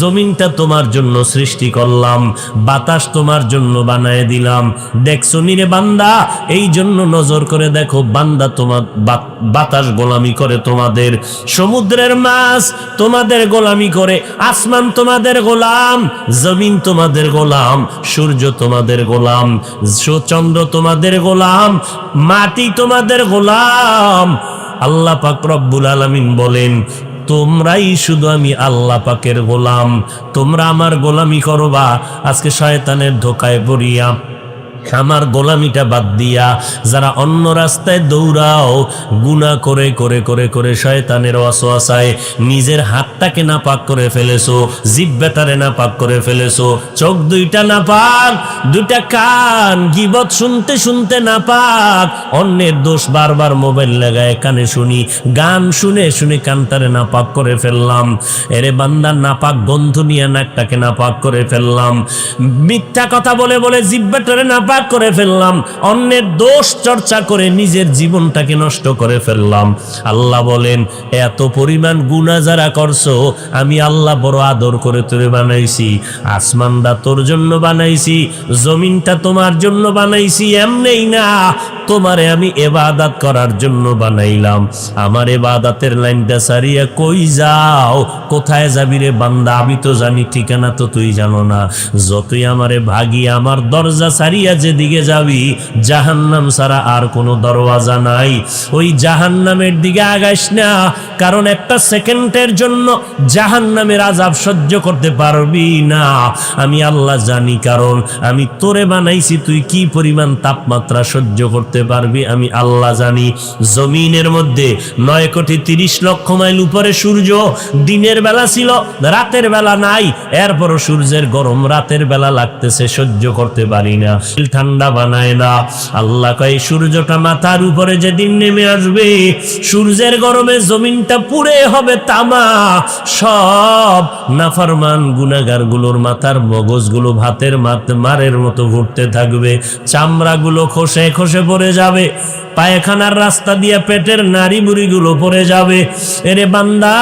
জমিনটা তোমার জন্য সৃষ্টি করলাম, বাতাস তোমার জন্য বানায় দিলাম। দেখছো নিরে বান্দা, এই জন্য নজর করে দেখো, বান্দা তোমার বাতাস গোলামি করে তোমাদের, সমুদ্রের মাছ তোমাদের গোলামি করে, আসমান তোমাদের গোলাম, জমিন তোমাদের গোলাম, সূর্য তোমাদের গোলাম, চন্দ্র তোমাদের গোলাম, মাটি তোমাদের গোলাম। আল্লাহ পাক রব্বুল আলামিন বলেন তোমরাই শুধু আমি আল্লাহ পাকের গোলাম, তোমরা আমার গোলামি করবা। আজকে শয়তানের ধোকায় পড়িয়া আমার গোলামিটা বাদ দিয়া যারা অন্য রাস্তায় দৌড়াও, গুনাহ করে করে করে করে শয়তানের ওয়াসওয়াসায় নিজের হাতটাকে নাপাক করে ফেলেছো, জিহ্বাটারে নাপাক করে ফেলেছো, চোখ দুইটা নাপাক, দুইটা কান গীবত শুনতে শুনতে নাপাক, অন্যের দোষ বারবার মোবাইল লাগায় কানে শুনি, গান শুনে শুনে কানটারে নাপাক করে ফেললাম। এরে বান্দা, নাপাক গন্ধ নিয়ে নাকটাকে নাপাক করে ফেললাম, মিথ্যা কথা বলে বলে জিহ্বাটারে নাপাক করে ফেললাম, অন্যের দোষ চর্চা করে নিজের জীবনটাকে নষ্ট করে ফেললাম। আল্লাহ বলেন এত পরিমাণ গুনাহ যারা করছো, আমি আল্লাহ বড় আদর করে তোরে বানাইছি। আসমানটা তোর জন্য বানাইছি, জমিনটা তোমার জন্য বানাইছি। এমনেই না, তোমারে আমি ইবাদত করার জন্য বানাইলাম। আমার ইবাদতের লাইনটা সারিয়া কই যাও? কোথায় যাবি রে বান্দা? আমি তো জানি, ঠিকানা তো তুই জানো না। যতই আমারে ভাগি, আমার দরজা সারিয়া যেদিকে যাবি, জাহান্নাম ছাড়া আর কোনো দরওয়াজা নাই। ওই জাহান্নামের দিকে আগাইস না, কারণ একটা সেকেন্ডের জন্য জাহান্নামের আযাব সহ্য করতে পারবি না। আমি আল্লাহ জানি, কারণ আমি তোরে বানাইছি, তুই কি পরিমাণ তাপমাত্রা সহ্য করতে করতে পারবি আমি আল্লাহ জানি। জমিনের মধ্যে 9,30,00,000 মাইল উপরে সূর্য, দিনের বেলা ছিল, রাতের বেলা নাই, এরপরও সূর্যের গরম রাতের বেলা লাগতেছে, সহ্য করতে পারি না, ঠান্ডা বানায় না। আল্লাহ কয় সূর্যটা মাথার উপরে যেদিন নেমে আসবে, সূর্যের গরমে জমিনটা পুড়ে হবে তামা, সব নাফরমান গুনাহগার গুলোর মাথার মগজগুলো ভাতের মারের মতো ঘুরতে থাকবে, চামড়াগুলো খসে খসে পড়ে যাবে, পায়খানার রাস্তা দিয়ে পেটের নাড়ি বুড়িগুলো পড়ে যাবে। এরে বান্দা,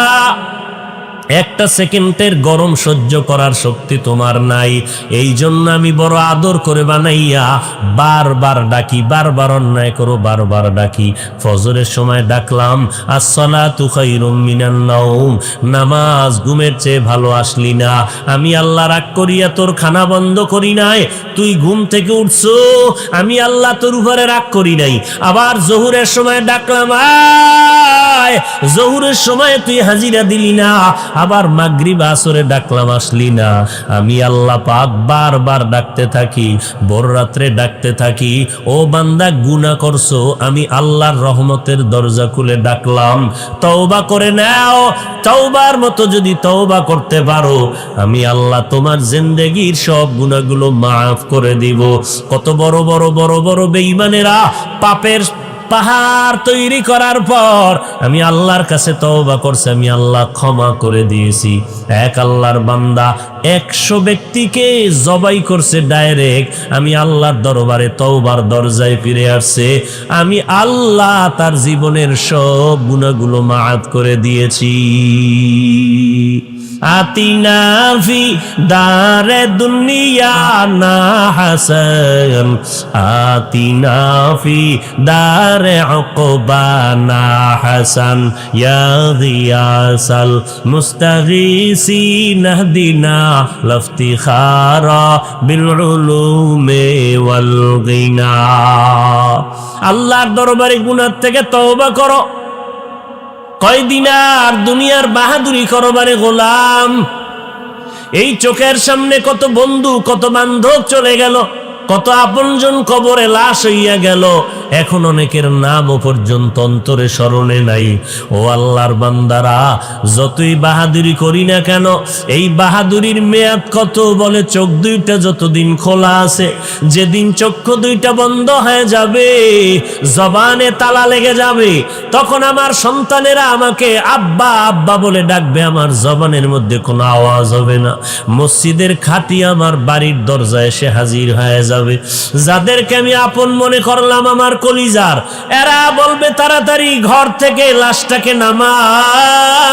একটা সেকেন্ডের গরম সহ্য করার শক্তি তোমার নাই, এই জন্য আমি বড় আদর করে বানাইয়া বারবার ডাকি, বারবার অন্যায় করো, বারবার ডাকি। ফজরের সময় ডাকলাম আসসালাতু খায়রুম মিনান নাওম, নামাজ ঘুমের চেয়ে ভালো, আসলি না, আমি আল্লাহ রাগ করিয়া তোর খানা বন্ধ করি নাই, তুই ঘুম থেকে উঠছো, আমি আল্লাহ তোর উপরে রাগ করি নাই। আবার জোহরের সময় ডাকলাম, আয়, জোহরের সময় তুই হাজিরা দিলি না, আবার মাগরিব আসরে ডাকলাম, আসলি না, আমি আল্লাহ পাক বারবার ডাকতে থাকি, ভোর রাত্রে ডাকতে থাকি, ও বান্দা গুনাহ করছো, আমি আল্লাহর রহমতের দরজা খুলে ডাকলাম, তওবা করে নাও, তওবার মতো যদি তওবা করতে পারো, আমি আল্লাহ তোমার জিন্দেগীর সব গুনাহগুলো মাফ করে দিব। কত বড় বড় বড় বড় বেঈমানেরা পাপের পাহাড় তৈরি করার পর আমি আল্লাহর কাছে তওবা করছে, আমি আল্লাহ ক্ষমা করে দিয়েছি। এক আল্লাহর বান্দা 100 ব্যক্তিকে জবাই করছে ডাইরেক্ট, আমি আল্লাহর দরবারে তওবার দরজায় ফিরে আসছে, আমি আল্লাহ তার জীবনের সব গুনাহগুলো মাফ করে দিয়েছি। আতিনা ফি দারে দুনিয়া না হাসান, আতিনা ফি দারে উকবা না হাসান, ইয়া গিয়াসাল মুস্তাগীসিন ইহদিনা লাফতিখারা বিল উলুমি ওয়াল গিনা। আল্লাহর দরবারে গুনাহ থেকে তওবা করো, কয়দিন আর দুনিয়ার বাহাদুরি করবারে গোলাম। এই চোখের সামনে কত বন্ধু কত বান্ধব চলে গেল, কত আপনজন কবরে লাশ হইয়া গেল, এখন অনেকের নামও পর্যন্ত অন্তরে স্মরণে নাই। ও আল্লাহর বান্দারা, যতই বাহাদুরি করি না কেন, এই বাহাদুরির মেয়াদ কত? বলে চোখ দুইটা যতদিন খোলা আছে, যেদিন চক্ষু দুইটা বন্ধ হয়ে যাবে, জবানে তালা লেগে যাবে, তখন আমার সন্তানেরা আমাকে আব্বা আব্বা বলে ডাকবে, আমার জবানের মধ্যে কোনো আওয়াজ হবে না। মসজিদের খাটি আমার বাড়ির দরজায় এসে হাজির হয়ে যাবে। যাদেরকে আমি আপন মনে করলাম আমার কলিজার, এরা বলবে তাড়াতাড়ি ঘর থেকে লাশটাকে নামাও,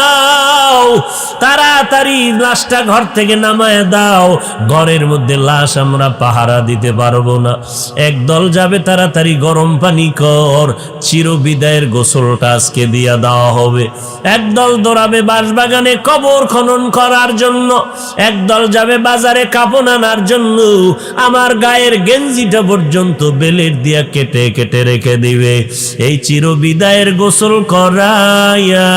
তাড়াতাড়ি লাশটা ঘর থেকে নামায় দাও, ঘরের মধ্যে লাশ আমরা পাহারা দিতে পারবো না। একদল যাবে তাড়াতাড়ি গরম পানি কর, চিরবিদায়ের গোসলটা আজকে দিয়া দেওয়া হবে। একদল দৌড়াবে বাঁশবাগানে কবর খনন করার জন্য, একদল যাবে বাজারে কাপড় আনার জন্য, আমার গায়ের গেঞ্জিটা পর্যন্ত বেলের দিয়া কেটে কেটে রেখে দিবে। এই চিরবিদায়ের গোসল করাইয়া,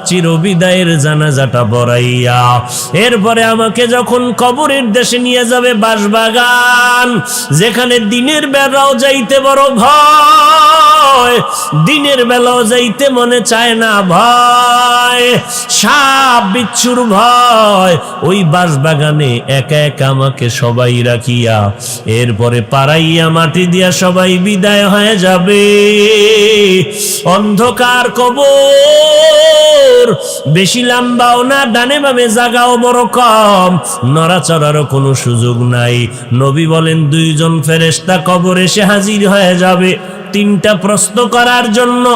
চিরবিদায়ের জানাজাটা পড়াইয়া, এরপরে আমাকে যখন কবরের দেশে নিয়ে যাবে, বাঁশবাগান যেখানে দিনের বেলাও যাইতে বড় ভয়, দিনের বেলাও যাইতে মনে চায় না, ভয়, সাপ বিচ্ছুর ভয়, ওই বাঁশবাগানে একা একা আমাকে সবাই রাখিয়া, এরপরে পাড়াইয়া মাটি দিয়া সবাই বিদায় হয়ে যাবে। অন্ধকার কবর, বেশি লম্বাও না, ডানে বামে জায়গাও বড় কম, নড়াচড়ারও কোনো সুযোগ নাই। নবী বলেন 2 জন ফেরেশতা কবরে এসে হাজির হয়ে যাবে 3টা প্রশ্ন করার জন্য।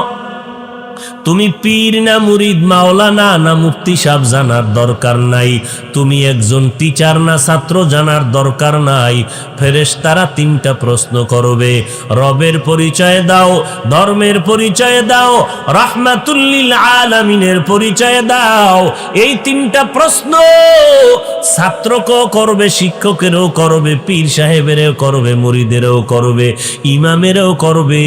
তুমি পীর না মুরিদ, মাওলানা না মুফতি সাহেব জানার দরকার নাই, তুমি একজন টিচার না ছাত্র জানার দরকার নাই। ফেরেশতারা 3টা প্রশ্ন করবে, রবের পরিচয় দাও, ধর্মের পরিচয় দাও, রাহমাতুল লিল আলামিনের পরিচয় দাও। এই 3টা প্রশ্ন ছাত্রকেও করবে, শিক্ষকেরও করবে, পীর সাহেবেরও করবে, মুরিদেরও করবে, ইমামেরও করবে,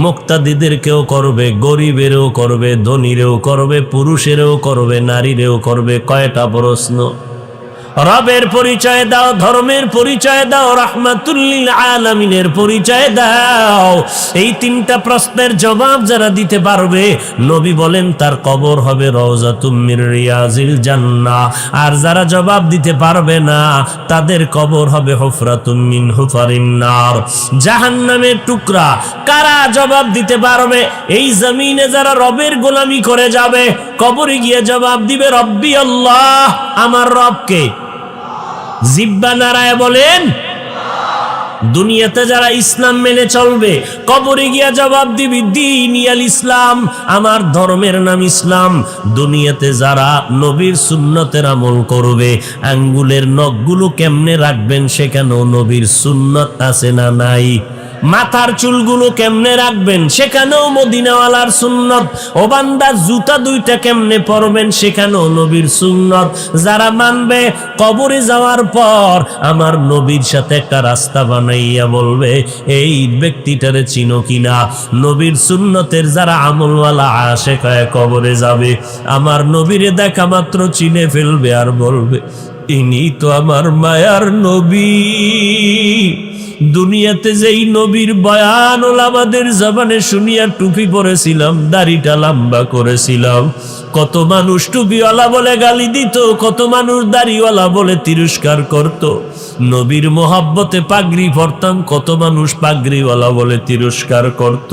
মুক্তাদিদেরকেও করবে, গরিবেরও করবে, ধনীরেও করবে, পুরুষেরও করবে, নারীরেও করবে। কয়টা প্রশ্ন? রবের পরিচয় দাও, ধর্মের পরিচয় দাও, রাহমাতুল লিল আলামিনের পরিচয় দাও। এই তিনটা প্রশ্নের জবাব যারা দিতে পারবে, নবী বলেন তার কবর হবে রওজাতুম মির রিয়াজিল জান্নাহ। আর যারা জবাব দিতে পারবে না, তাদের কবর হবে হুফরাতুম মিন হুফারিন নার, জাহান্নামের টুকরা। কারা জবাব দিতে পারবে? এই জমিনে যারা রবের গোলামি করে যাবে, কবরে গিয়ে জবাব দিবে রব্বি আল্লাহ, আমার রবকে। জিব্বা নাড়ায় বলেন। দুনিয়াতে যারা ইসলাম মেনে চলবে, কবরে গিয়া জবাব দিবি দীনিয়াল ইসলাম, আমার ধর্মের নাম ইসলাম। দুনিয়াতে যারা নবীর সুন্নতের আমল করবে, আঙ্গুলের নখগুলো কেমনে রাখবেন সেখানেও নবীর সুন্নত আছে না নাই? মাথার চুলগুলো কেমনে রাখবেন সেখানেও মদিনাওয়ালার সুন্নত। ও বান্দা, জুতা দুইটা কেমনে পরবেন সেখানেও নবীর সুন্নত। যারা মানবে, কবরে যাওয়ার পর আমার নবীর সাথে একটা রাস্তা বানাইয়া বলবে, এই ব্যক্তিটারে চিনো কিনা? নবীর সুন্নতের যারা আমলওয়ালা আশেক হয় কবরে যাবে, আমার নবীরে দেখা মাত্র চিনে ফেলবে আর বলবে, ইনি তো আমার মায়ার নবী। দুনিয়াতে যেই নবীর বয়ান ওলামাদের জবানে শুনিয়া টুপি পরেছিলাম, দাড়িটা লম্বা করেছিলাম, কত মানুষ টুপিওয়ালা বলে গালি দিত, কত মানুষ দাড়িওয়ালা বলে তিরস্কার করত। নবীর মোহাব্বতে পাগড়ি পরতাম, কত মানুষ পাগড়িওয়ালা বলে তিরস্কার করত।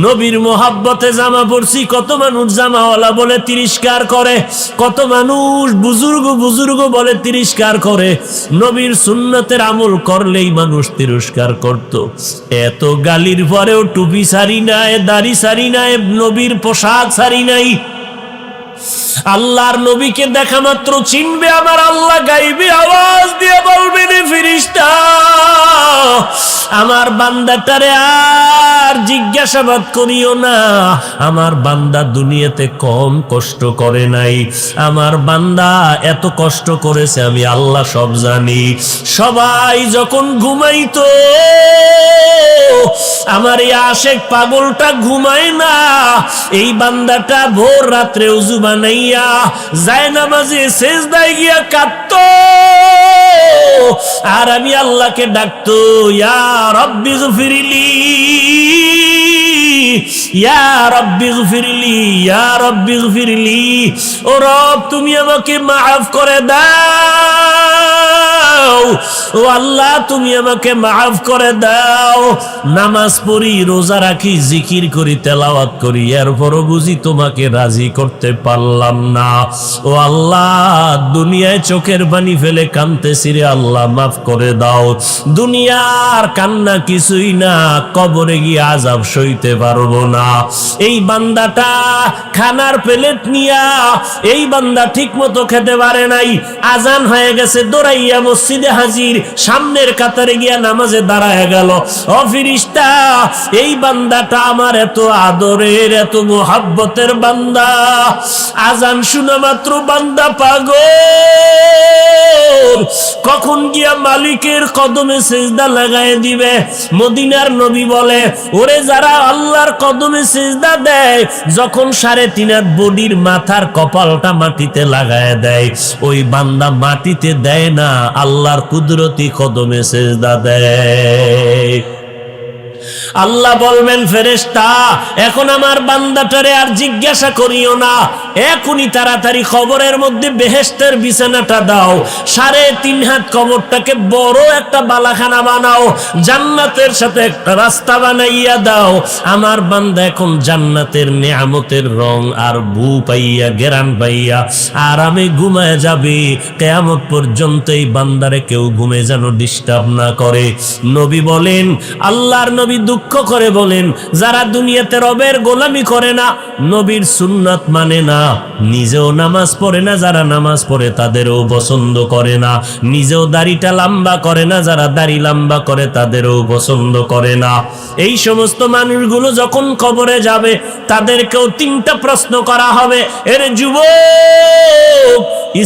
নবীর মোহাব্বতে জামা পরছি, কত মানুষ জামাওয়ালা বলে তিরস্কার করে, কত মানুষ বুজুর্গ বুজুর্গ বলে তিরস্কার করে। নবীর সুন্নতের আমল করলেই মানুষ তিরস্কার করত। এত গালির পরেও টুপি সারি নাই, দাড়ি সারি নাই, নবীর পোশাক সারি নাই। আল্লাহর নবীকে দেখা মাত্র চিনবে আমার আল্লাহ, গাইবে আওয়াজ দিয়ে বলবেন, ফেরেশতা আমার বান্দাটারে আর জিজ্ঞাসাবাদ করিও না। আমার বান্দা দুনিয়াতে কম কষ্ট করে নাই, আমার বান্দা এত কষ্ট করেছে আমি আল্লাহ সব জানি। সবাই যখন ঘুমাইতো, আমার এই আশেক পাগলটা ঘুমায় না, এই বান্দাটা ভোর রাত্রে উজু বানাইয়া যায় নামাজে সেজদায় গিয়া কাঁদতো, আর আমি আল্লাহকে ডাকতো, ইয়া রব্বি গফিরলি, ইয়া রব্বি গফিরলি, ইয়া রব্বি গফিরলি। ও রব, তুমি আমাকে মাফ করে দাও, ও আল্লাহ তুমি আমাকে মাফ করে দাও। নামাজ পড়ি, রোজা রাখি, জিকির করি, তেলাওয়াত করি, এরপরও বুঝি তোমাকে রাজি করতে পারলাম না। ও আল্লাহ, দুনিয়ায় চোখের পানি ফেলে কাঁদতেছি রে আল্লাহ, মাফ করে দাও। দুনিয়ার কান্না কিছুই না, কবরে গিয়ে আযাব সইতে পারবো না। এই বান্দাটা খানার প্লেট নিয়া, এই বান্দা ঠিক মতো খেতে পারে নাই, আজান হয়ে গেছে, দৌড়াইয়া মসজিদে হাজির, সামনের কাতারে গিয়া নামাজে দাঁড়ায় গেল। ও ফেরেশতা, এই বান্দাটা আমার এত আদরের, এত মোহাব্বতের বান্দা, আজান শোনা মাত্র বান্দা পাগল, কখন গিয়া মালিকের কদমে সিজদা লাগায় দিবে। মদিনার নবী বলে, ওরে যারা আল্লাহর কদমে সিজদা দেয়, যখন 3.5 হাত বডির মাথার কপালটা মাটিতে লাগায় দেয়, ওই বান্দা মাটিতে দেয় না, আল্লাহর কুদরতি কদমে সিজদা দেয়। আল্লাহ বলবেন, ফেরেশতা এখন আমার বান্দাটারে আর জিজ্ঞাসা করিও না, এখনই তাড়াতাড়ি কবরের মধ্যে বেহেশতের বিছানাটা দাও, 3.5 হাত কবরটাকে বড় একটা বালাখানা বানাও, জান্নাতের সাথে একটা রাস্তা বানাইয়া দাও। আমার বান্দা এখন জান্নাতের নেয়ামতের রং আর বু পাইয়া, গেরান পাইয়া আরামে ঘুমায় যাবে। কিয়ামত পর্যন্ত এই বান্দারে কেউ ঘুমে যেন ডিস্টার্ব না করে। নবী বলেন, আল্লাহর নবী দুঃখ করে বলেন, যারা দুনিয়াতে রবের গোলামি করে না, নবীর সুন্নাত মানে না, নিজেও নামাজ পড়ে না, যারা নামাজ পড়ে তাদেরও পছন্দ করে না, নিজেও দাড়িটা লম্বা করে না, যারা দাড়ি লম্বা করে তাদেরও পছন্দ করে না, এই সমস্ত মানুষগুলো যখন কবরে যাবে, তাদেরকেও 3টা প্রশ্ন করা হবে। এর যুবক,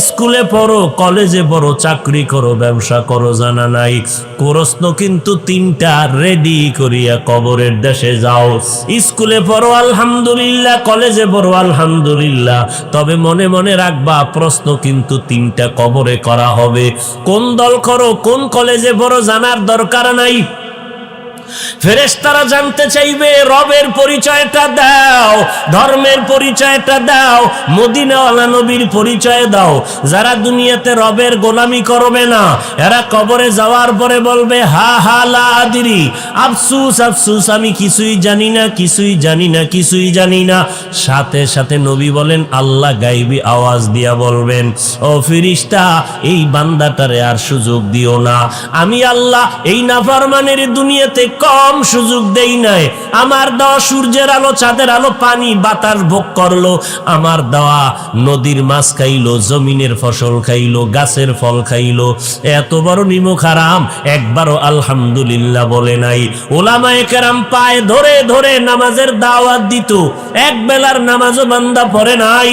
স্কুলে পড়ো, কলেজে পড়ো, চাকরি করো, ব্যবসা করো, জানা নাই, প্রশ্ন কিন্তু 3টা রেডি করিয়া কবরের দেশে যাও, স্কুলে পড়ো আলহামদুলিল্লাহ, কলেজে পড়ো আলহামদুলিল্লাহ, তবে মনে মনে রাখবা প্রশ্ন কিন্তু তিনটা কবরে করা হবে। কোন দল করো, কোন কলেজে পড়ো জানার দরকার নাই। ফেরেশতারা জানতে চাইবে রবের পরিচয়টা দাও, ধর্মের পরিচয়টা দাও, মদিনাওয়ালা নবীর পরিচয় দাও। যারা দুনিয়াতে রবের গোলামি করবে না, এরা কবরে যাওয়ার পরে বলবে হা হা লা আদরি, আফসুস আফসুস, আমি কিছুই জানি না, কিছুই জানি না, কিছুই জানি না। সাথে সাথে নবী বলেন আল্লাহ গাইবি আওয়াজ দিয়া বলবেন, ও ফেরেশতা এই বান্দাটারে আর সুযোগ দিও না, আমি আল্লাহ এই নাফরমানের দুনিয়াতে কম সুযোগ দেই নাই। আমার দেওয়া সূর্যের আলো, চাঁদের আলো, পানি বাতাস ভোগ করলো, আমার দেওয়া নদীর মাছ খাইলো, জমিনের ফসল খাইলো, গাছের ফল খাইলো, এত বড় নিমক হারাম একবারও আলহামদুলিল্লাহ বলে নাই। ওলামায়ে কেরাম পায়ে ধরে ধরে নামাজের দাওয়াত দিত, এক বেলার নামাজও বান্দা পড়ে নাই।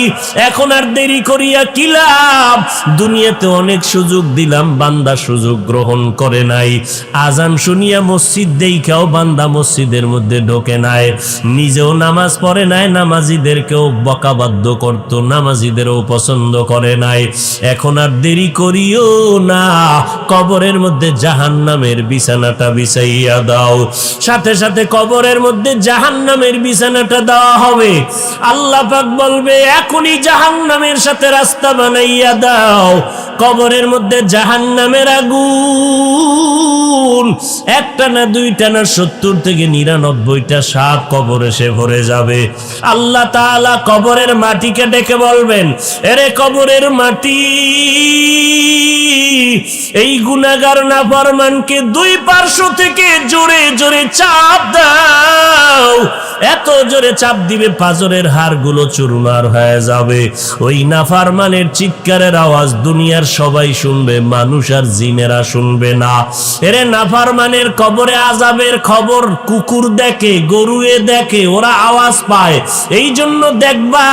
এখন আর দেরি করিয়া কি লাভ? দুনিয়াতে অনেক সুযোগ দিলাম, বান্দা সুযোগ গ্রহণ করে নাই। আজান শুনিয়া মসজিদ দেখাও বান্দা মসজিদের মধ্যে ঢোকে নাই, নিজেও নামাজ পড়ে নাই, নামাজিদেরকেও বকাবাধ্য করত, নামাজিদেরও পছন্দ করে নাই। এখন আর দেরি করিও না, কবরের মধ্যে জাহান্নামের বিছানাটা বিছাইয়া দাও। সাথে সাথে কবরের মধ্যে জাহান্নামের বিছানাটা দেওয়া হবে। আল্লাহ পাক বলবে এখনই জাহান্নামের সাথে রাস্তা বানাইয়া দাও। কবরের মধ্যে জাহান্নামের আগুন একটা না দুইটা না 70 থেকে 99টা সাপ কবর এসে ভরে যাবে। আল্লাহ তাআলা কবরের মাটিকে ডেকে বলবেন, এরে কবরের মাটি, এই গুনাহগার নাফরমানকে দুই পার্শ্ব থেকে জোরে জোরে চাপ দাও। এত জোরে চাপ দিবে পাজরের হাড়গুলো চুরমার হয়ে যাবে। ওই নাফরমানের চিৎকারের আওয়াজ দুনিয়ার সবাই শুনবে, মানুষ আর জিনেরা শুনবে না। এরে নাফরমানের কবরে আযাবের খবর কুকুর দেখে, গরুয়ে দেখে, ওরা আওয়াজ পায়। এই জন্য দেখবা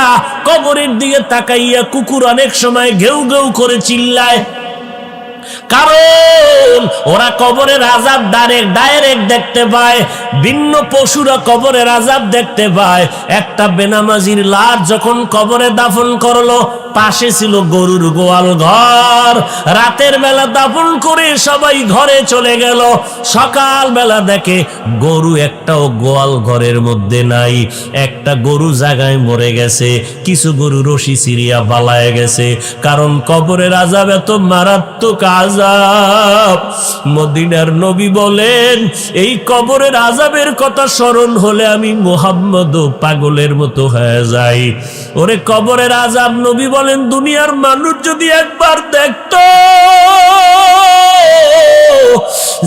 কবরের দিকে তাকাইয়া কুকুর অনেক সময় ঘেউ ঘেউ করে চিল্লায়, কারণ ওরা কবরের আযাব ডাইরেক্ট দেখতে পায়। ভিন্ন পশুরা কবরের আযাব দেখতে পায়। একটা বেনামাজির লাশ যখন কবরে দাফন করলো, পাশে ছিল গরুর গোয়াল ঘর। রাতের বেলা দাফন করে সবাই ঘরে চলে গেল। সকাল বেলা দেখে গরু একটাও গোয়াল ঘরের মধ্যে নাই। একটা গরু জায়গায় মরে গেছে, কিছু গরু রশি ছিঁড়িয়া পালায় গেছে। কারণ কবরের আযাব এত মারাত্মক আযাব। মদিনার নবী বলেন, এই কবরের আযাবের কথা স্মরণ হলে আমি মুহাম্মদও পাগলের মতো হয়ে যাই। ওরে কবরের আযাব, নবী বলেন দুনিয়ার মানুষ যদি একবার দেখতো,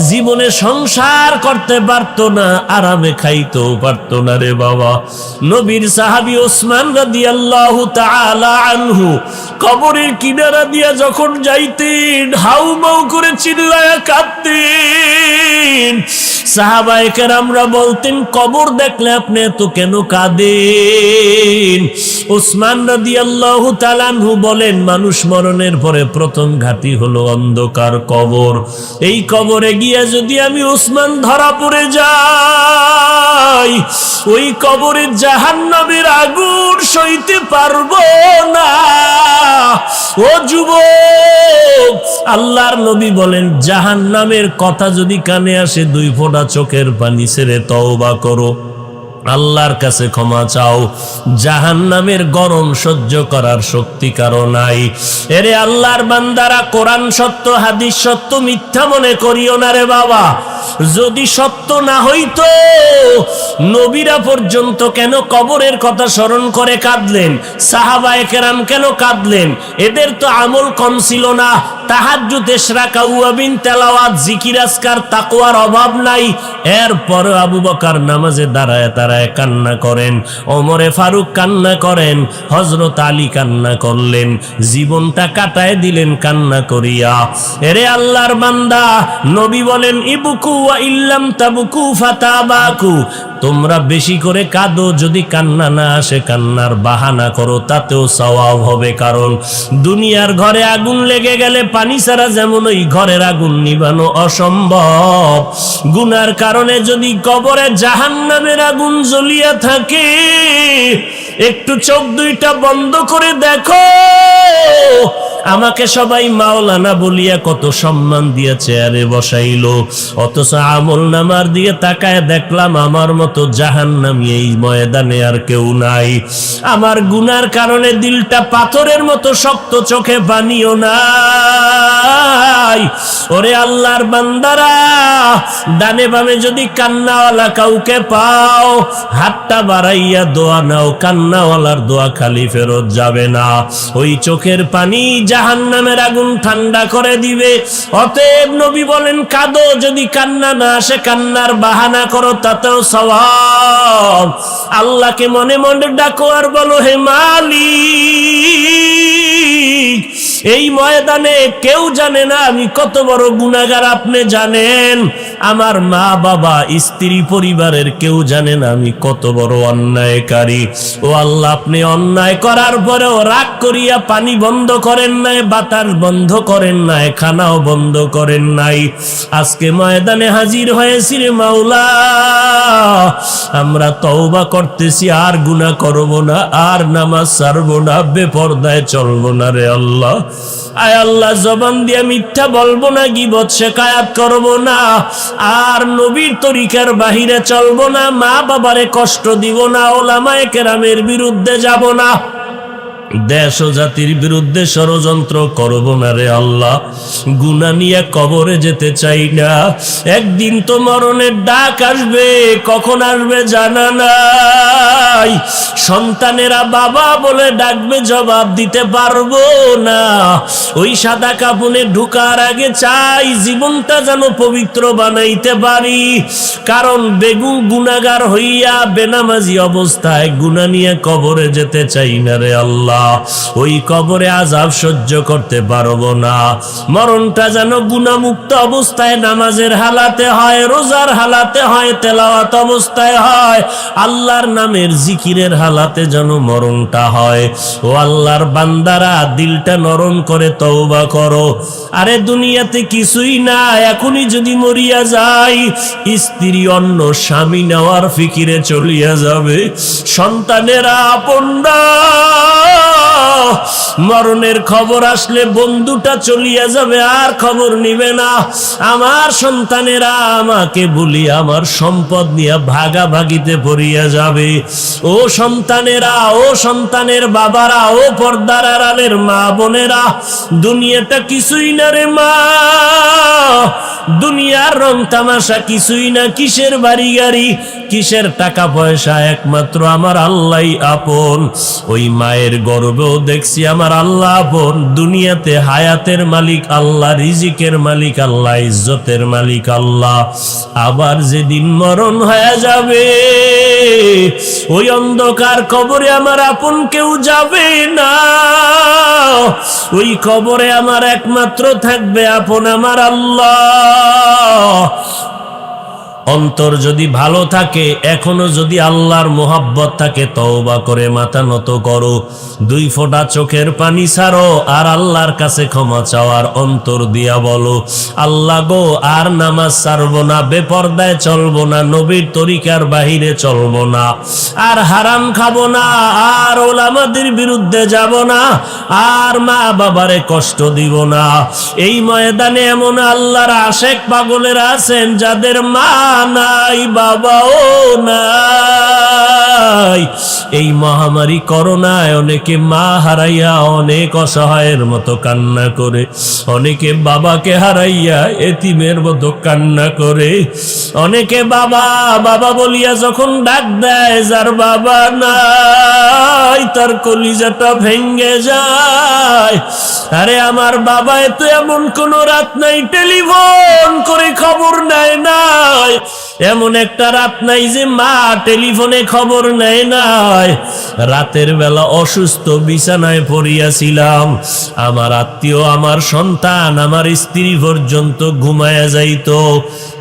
জীবনে সংসার করতে পারতো না, আরামে খাইতেও পারতো না রে বাবা। নবীর সাহাবী ওসমান রাদিয়াল্লাহু তাআলা আনহু কবরের কিনারা দিয়া যখন যাইতেন, হাউমাউ করে চিল্লায়া কাঁদতেন। সাহাবায়ে কেরামরা বলতেন, কবর দেখলে আপনি এত কেন কাঁদেন? ওসমান রাদিয়াল্লাহু তাআলা আনহু বলেন, মানুষ মরণের পরে প্রথম ঘাঁটি হলো অন্ধকার কবর। এই কবরে গিয়া যদি আমি ওসমান ধরা পড়ে যাই, ওই কবরে জাহান্নামের আগুন সইতে পারবো না। ও যুবক, আল্লাহর নবী বলেন, জাহান্নামের কথা যদি কানে আসে, 2 ফোঁটা চোখের পানি ছেড়ে তওবা করো, আল্লাহর কাছে ক্ষমা চাও। জাহান্নামের গরম সহ্য করার শক্তি কারো নাই। এরে আল্লাহর বান্দারা, কোরআন সত্য, হাদিস সত্য, মিথ্যা মনে করিও না রে বাবা। যদি সত্য না হইতো, নবীরা পর্যন্ত কেন কবরের কথা স্মরণ করে কাঁদলেন? সাহাবায়ে কেরাম কেন কাঁদলেন? এদের তো আমল কম ছিল না। তাহাজ্জুদ, ইশরাক, আওয়াবিন, তেলাওয়াত, জিকির, আজকার, তাকওয়ার অভাব নাই। এরপর আবু বকর নামাজে দাঁড়ায় দাঁড়ায় কান্না করেন, ওমরে ফারুক কান্না করেন, হযরত আলী কান্না করলেন, জীবনটা কাটায় দিলেন কান্না করিয়া। এরে আল্লাহর বান্দা, নবী বলেন, ইবকু ওয়া ইল্লাম তাবকু ফাতাবাকু, তোমরা বেশি করে কাঁদো, যদি কান্না না আসে কান্নার বাহানা করো, তাতেও সওয়াব হবে। কারণ দুনিয়ার ঘরে আগুন লেগে গেলে পানি ছাড়া যেমন ওই ঘরের আগুন নিভানো অসম্ভব, গুনার কারণে যদি কবরে জাহান্নামের আগুন জ্বলিয়া থাকে, একটু চোখ দুইটা বন্ধ করে দেখো, আমাকে সবাই মাওলানা বলিয়া কত সম্মান দিয়ে চেয়ারে বসাইলো, অথচ আমল নামার দিয়ে তাকায় দেখলাম আমার মতো জাহান্নামী এই ময়দানে আর কেউ নাই। আমার গুনার কারণে দিলটা পাথরের মতো শক্ত, চোখে পানিও নাই। ওরে আল্লাহর বান্দারা, ডানে বামে যদি কান্নাওয়ালা কাউকে পাও, হাতটা বাড়াইয়া দোয়া নাও, কান্নাওয়ালার দোয়া খালি ফেরত যাবে না। ওই চোখের পানি জাহান্নামের আগুন ঠান্ডা করে দিবে। অতএব নবী বলেন, কাঁদো, যদি কান্না না আসে কান্নার বাহানা করো, তাতেও সওয়াব। আল্লাহকে মনে মনে ডাকো আর বলো, হে মালিক, এই ময়দানে কেউ জানে না আমি কত বড় গুনাহগার, আপনি জানেন। আমার মা বাবা স্ত্রী পরিবারের কেউ জানে না আমি কত বড় অন্যায়কারী। ও আল্লাহ, আপনি অন্যায় করার পরেও রাগ করিয়া পানি বন্ধ করেন নাই, বাতাস বন্ধ করেন নাই, খানাও বন্ধ করেন নাই। আজকে ময়দানে হাজির হয়েছি রে মাওলা, আমরা তওবা করতেছি, আর গুনাহ করব না, আর নামাজ ছাড়বো না, বেপরদায় চলবো না রে আল্লাহ। আয় আল্লাহ, জবান দিয়ে মিথ্যা বলবো না, গীবত শিকায়াত করব না, আর নবীর তরিকার বাহিরে চলবো না, মা বাবারে কষ্ট দিব না, ওলামায়ে কেরামের বিরুদ্ধে যাব না, দেশ ও জাতির বিরুদ্ধে ষড়যন্ত্র করব না রে আল্লাহ। গুনাহ নিয়ে কবরে যেতে চাই না। একদিন তো মরণের ডাক আসবে, কখন আসবে জানা নাই। সন্তানেরা বাবা বলে ডাকবে, জবাব দিতে পারবো না। ওই সাদা কাফনে ঢুকার আগে চাই জীবনটা যেন পবিত্র বানাইতে পারি। কারণ বেগুন গুনাহগার হইয়া বেনামাজি অবস্থায় গুনাহ নিয়ে কবরে যেতে চাই না রে আল্লাহ। ওই কবরে আযাব সহ্য করতে পারবো না। মরণটা যেন গুনাহমুক্ত অবস্থায় নামাজের হালাতে হয়, রোজার হালাতে হয়, তেলাওয়াত অবস্থায় হয়, আল্লাহর নামের জিকিরের হালাতে যেন মরণটা হয়। ও আল্লাহর বান্দারা, দিলটা নরম করে তওবা করো। আরে দুনিয়াতে কিছুই না, এখনই যদি মরিয়া যাই, স্ত্রী অন্য স্বামী নেওয়ার ফিকিরে চলিয়া যাবে, সন্তানেরা আপনরা মরণের খবর আসলে বন্ধুটা চলিয়া যাবে, আর খবর নিবে না। আমার সন্তানেরা আমাকে বলি আমার সম্পদ নিয়ে ভাগাভাগিতে পড়িয়া যাবে। ও সন্তানেরা, ও সন্তানের বাবারা, ও পর্দার আড়ালের মা বোনেরা, দুনিয়াটা কিছুই না রে মা, দুনিয়ার রং তামাশা কিছুই না, কিসের বাড়ি গাড়ি, কিসের টাকা পয়সা, একমাত্র আমার আল্লাহই আপন। ওই মায়ের গর্বেও দেখছি আমার আল্লাহ আপন। দুনিয়াতে হায়াতের মালিক আল্লাহ, রিজিকের মালিক আল্লাহ, ইজ্জতের মালিক আল্লাহ। আবার যেদিন মরণ হয়ে যাবে, ওই অন্ধকার কবরে আমার আপন কেউ যাবে না। ওই কবরে আমার একমাত্র থাকবে আপন আমার আল্লাহ। অন্তর যদি ভালো থাকে, এখনো যদি আল্লাহর মোহাব্বত থাকে, তওবা করে মাথা নত করো, 2 ফোঁটা চোখের পানি ছাড়ো, আর আল্লাহর কাছে ক্ষমা চাওয়ার অন্তর দিয়া বলো, আল্লাহ গো, আর নামাজ ছাড়বো না, বেপরদায় চলবো না, নবীর তরিকার বাহিরে চলবো না, আর হারাম খাবো না, আর ওলামাদের বিরুদ্ধে যাব না, আর মা বাবারে কষ্ট দিব না। এই ময়দানে এমন আল্লাহর আশেক পাগলেরা আছেন যাদের মা নাই, বাবাও নাই। এই মহামারী করোনায় অনেকে মা হারাইয়া অনেক অসহায়ের মতো কান্না করে, অনেকে বাবাকে হারাইয়া এতিমের মতো কান্না করে, অনেকে বাবা বাবা বলিয়া যখন ডাক দেয়, যার বাবা নাই তার কলিজাটা ভেঙ্গে যায়। আরে আমার বাবা তো এমন কোন রাত নাই টেলিফোন করে খবর নেয় নাই, এমন একটা রাত নাই যে মা টেলিফোনে খবর নেয় নাই। রাতের বেলা অসুস্থ বিছানায় পড়িয়াছিলাম, আমার আত্মীয়, আমার সন্তান, আমার স্ত্রী পর্যন্ত ঘুমায়া যাইত,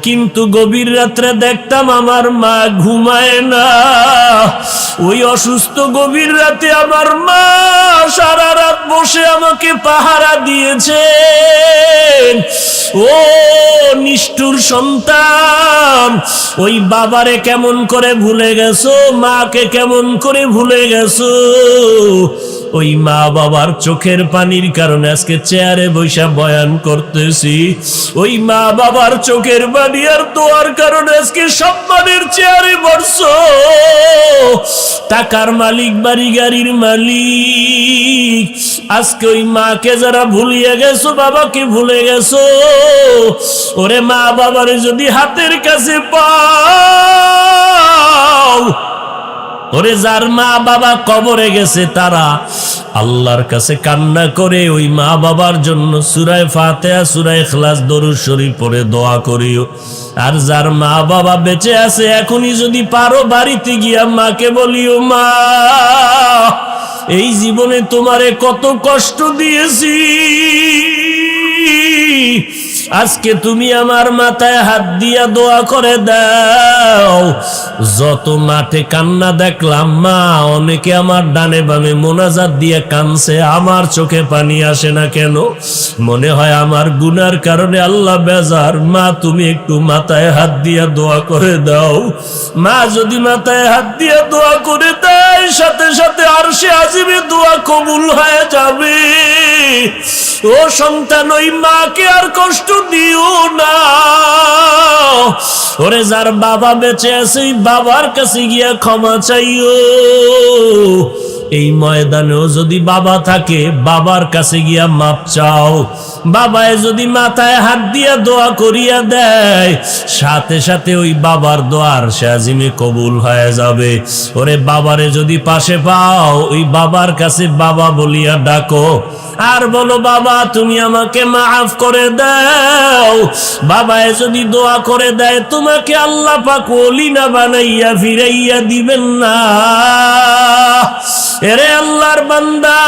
কিন্তু গভীর রাত্রে দেখতাম আমার মা ঘুমায় না। ওই অসুস্থ গভীর রাতে আমার মা সারা রাত বসে আমাকে পাহারা দিয়েছে। ও নিষ্ঠুর সন্তান, ওই বাবারে কেমন করে ভুলে গেছো, মাকে কেমন করে ভুলে গেছো। ওই মা বাবার চোখের পানির কারণে আজকে চেয়ারে বৈশা বয়ান করতেছি। ওই মা বাবার চোখের পানি আর দোয়ার কারণে আজকে সম্মানের চেয়ারে বসছো। টাকার মালিক, বাড়ি গাড়ির মালিক, আজকে ওই মাকে যারা ভুলিয়ে গেছো, বাবাকে ভুলে গেছো। ওরে মা বাবারে যদি হাতের কাছে পাও, ওরে যার মা বাবা কবরে গেছে তারা আল্লাহর কাছে কান্না করে ওই মা বাবার জন্য সূরা ফাতিহা, সূরা ইখলাস, দরুদ শরীফ পড়ে দোয়া করিও। আর যার মা বাবা বেঁচে আছে, এখনই যদি পারো বাড়িতে গিয়া মাকে বলিও, মা এই জীবনে তোমারে কত কষ্ট দিয়েছি, আজকে তুমি আমার মাথায় হাত দিয়া দোয়া করে দাও। যত মাঠে কান্না দেখলাম মা, অনেকে আমার ডানে বামে মোনাজাত দিয়ে কানছে, আমার চোখে পানি আসে না কেন? মনে হয় আমার গুনার কারণে আল্লাহ বেজার। মা তুমি একটু মাথায় হাত দিয়া দোয়া করে দাও। মা যদি মাথায় হাত দিয়া দোয়া করে দেয়, সাথে সাথে আরশে আজিমে দোয়া কবুল হয়ে যাবে। ও সন্তান, ওই মাকে আর কষ্ট দিও না। ওরে যার বাবা বেঁচে আছে, বাবার কাছে গিয়া ক্ষমা চাইও। এই ময়দানেও যদি বাবা থাকে, বাবার কাছে গিয়া মাপ চাও। বাবায় যদি মাথায় হাত দিয়া দোয়া করিয়া দেয়, সাথে সাথে ওই বাবার দোয়ার আরশে কবুল হয়ে যাবে। ওরে বাবারে যদি পাশে পাও, ওই বাবার কাছে বাবা বলিয়া ডাকো আর বলো, বাবা তুমি আমাকে মাফ করে দাও। বাবায় যদি দোয়া করে দেয়, তোমাকে আল্লাহ পাক ওলি না বানাইয়া ফিরাইয়া দিবেন না। এরে আল্লাহর বান্দা,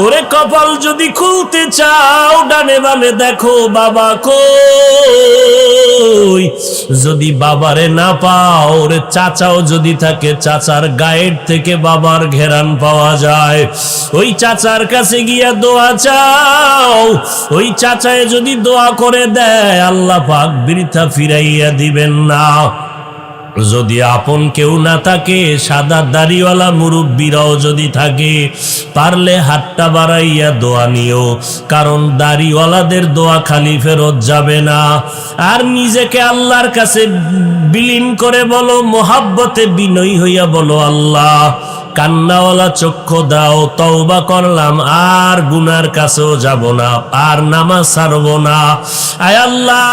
ওরে কপাল যদি খুলতে চাও, ডানে বামে দেখো বাবা কই। যদি বাবারে না পাও, ওরে চাচাও যদি থাকে, চাচার গায়ের থেকে বাবার ঘেরান পাওয়া যায়। ওই চাচার কাছে গিয়া দোয়া চাও। ওই চাচায় যদি দোয়া করে দেয়, আল্লাহ পাক বৃথা ফিরাইয়া দিবেন না। যদি আপন কেউ না থাকে, সাদা দাড়িওয়ালা মুরব্বীরাও যদি থাকে, পারলে হাতটা বাড়াইয়া দোয়া নিও, কারণ দাড়িওয়ালাদের দোয়া খালি ফেরত যাবে না। আর নিজেকে আল্লাহর কাছে বিলীন করে বলো, মোহাব্বতে বিনয়ী হইয়া বলো, আল্লাহ কান্নাওয়ালা চক্ষু দাও, তওবা করলাম, আর গুনার কাছেও যাব না, আর নামাজ ছাড়ব না। আয় আল্লাহ,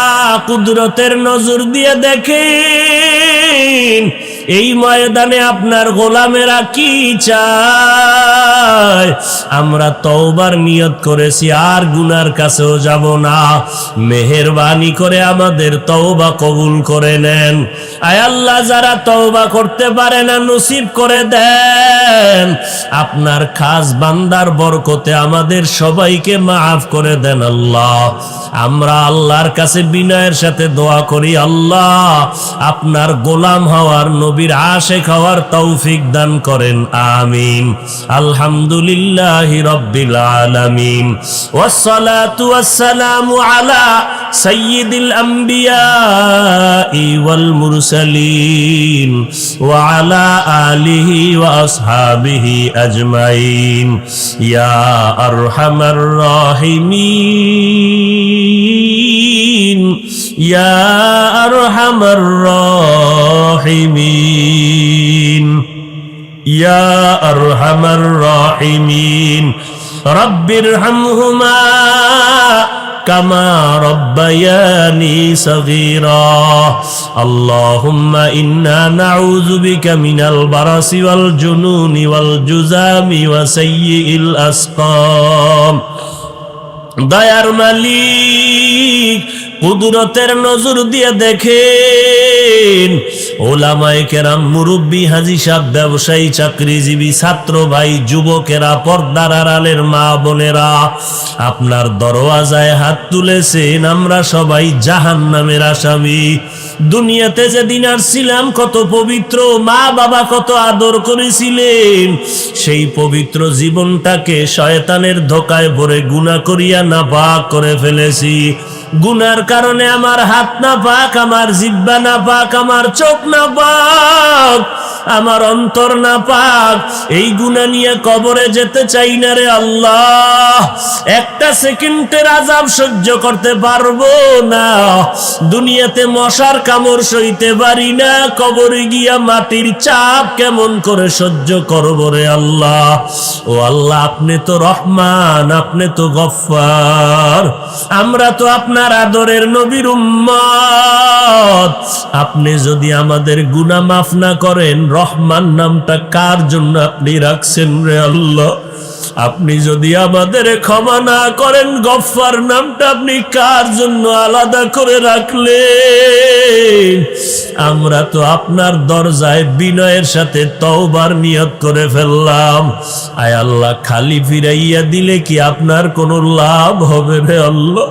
কুদরতের নজর দিয়ে দেখেন এই ময়দানে আপনার গোলামেরা কি চায়। আমরা তওবার নিয়ত করেছি, আর গুনার কাছেও যাব না। মেহেরবানি করে আমাদের তওবা কবুল করে নেন। আয় আল্লাহ, যারা তওবা করতে পারে না, নসিব করে দেন। আপনার খাস বান্দার বরকতে আমাদের সবাইকে মাফ করে দেন আল্লাহ। আমরা আল্লাহর কাছে বিনয়ের সাথে দোয়া করি, আল্লাহ আপনার গোলাম হওয়ার, নবীর আশিক হওয়ার তৌফিক দান করেন, আমিন। আলহামদুলিল্লাহি রাব্বিল আলামিন, ওয়াসসালাতু ওয়াসসালামু আলা সাইয়্যিদিল আমবিয়া ওয়াল মুরসালিন ওয়া আলা আলিহি ওয়া আসহাবিহি আজমাইন, ইয়া আরহামার রাহিমিন, ইয়া আরহামার রাহিমিন, ইয়া আরহামার রাহিমিন। রব্বিরহামহুমা কামা রব্বায়ানি সগীরা। আল্লাহুম্মা ইন্না নাউযু বিকা মিনাল বারাসি ওয়াল জুনুনি ওয়াল জুযামি ওয়া সাইয়্যিল আসকাম। দয়ার মালিক, কুদরতের নজর দিয়ে দেখেন, ওলামায়ে কেরাম, মুরব্বী, হাজী সাহেব, ব্যবসায়ী, চাকরিজীবী, ছাত্র ভাই, যুবকেরা, পর্দার আড়ালের মা বোনেরা, আপনার দরওয়াজায় হাত তুলেছেন। আমরা সবাই জাহান্নামের আসামি। দুনিয়াতে যেদিন আসছিলাম কত পবিত্র, মা বাবা কত আদর করেছিলেন, সেই পবিত্র জীবনটাকে শয়তানের ধোকায় ভরে গুনাহ করিয়া নাপাক করে ফেলেছি। গুনার কারণে আমার হাত নাপাক, আমার জিহ্বা নাপাক, আমার চোখ নাপাক, আমার অন্তর নাপাক। এই গুনাহ নিয়ে কবরে যেতে চাই না রে আল্লাহ। একটা সেকেন্ডের আযাব সহ্য করতে পারবো না। দুনিয়াতে মশার কামড় সইতে পারি না, কবরে গিয়া মাটির চাপ কেমন করে সহ্য করব রে আল্লাহ। ও আল্লাহ, আপনি তো রহমান, আপনি তো গফফার, আমরা তো আপনার আদরের নবীর উম্মত। আপনি যদি আমাদের গুনাহ মাফ না করেন, রহমান নামটা কার জন্য আপনি রাখছেন রে আল্লাহ? আপনি যদি আমাদের ক্ষমা না করেন, গফফার নামটা আপনি কার জন্য আলাদা করে রাখলেন? আমরা তো আপনার দরজায় বিনয়ের সাথে তওবার নিয়ত করে ফেললাম। আয় আল্লাহ, খালি ফিরাইয়া দিলে কি আপনার কোনো লাভ হবে রে আল্লাহ?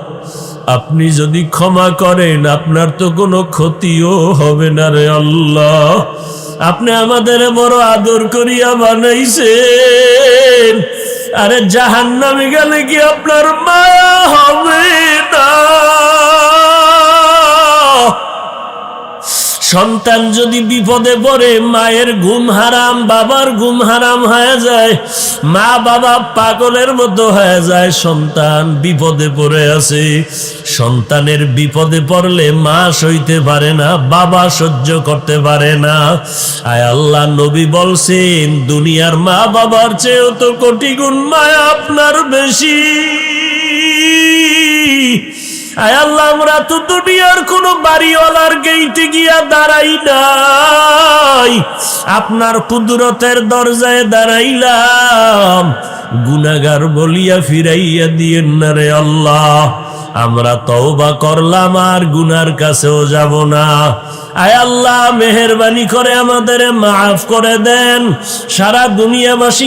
আপনি যদি ক্ষমা করেন, আপনার তো কোনো ক্ষতিও হবে না রে আল্লাহ। আপনি আমাদের বড় আদর করিয়া বানাইছেন। আরে জাহান্নামে গেলে কি আপনার মায়া হবে না? সন্তান যদি বিপদে পড়ে, মায়ের ঘুম হারাম, বাবার ঘুম হারাম হয়ে যায়, মা বাবা পাগলের মতো হয়ে যায়। সন্তান বিপদে পড়ে আছে, সন্তানের বিপদে পড়লে মা সইতে পারে না, বাবা সহ্য করতে পারে না। আয় আল্লাহ, নবী বলছেন, দুনিয়ার মা বাবার চেয়েও তো কোটি গুণ মায়া আপনার বেশি। আয় আল্লাহ, আমরা তো দুনিয়ার কোন বাড়িওয়ালার গেইটে গিয়া দাঁড়াই নাই, আপনার কুদরতের দরজায় দাঁড়াইলাম। গুনাহগার বলিয়া ফিরাইয়া দিয়েন না রে আল্লাহ। আমরা তওবা করলাম, আর গুনার কাছেও যাব না। আয় আল্লাহ, মেহেরবানি করে আমাদের মাফ করে দেন। সারা দুনিয়াবাসী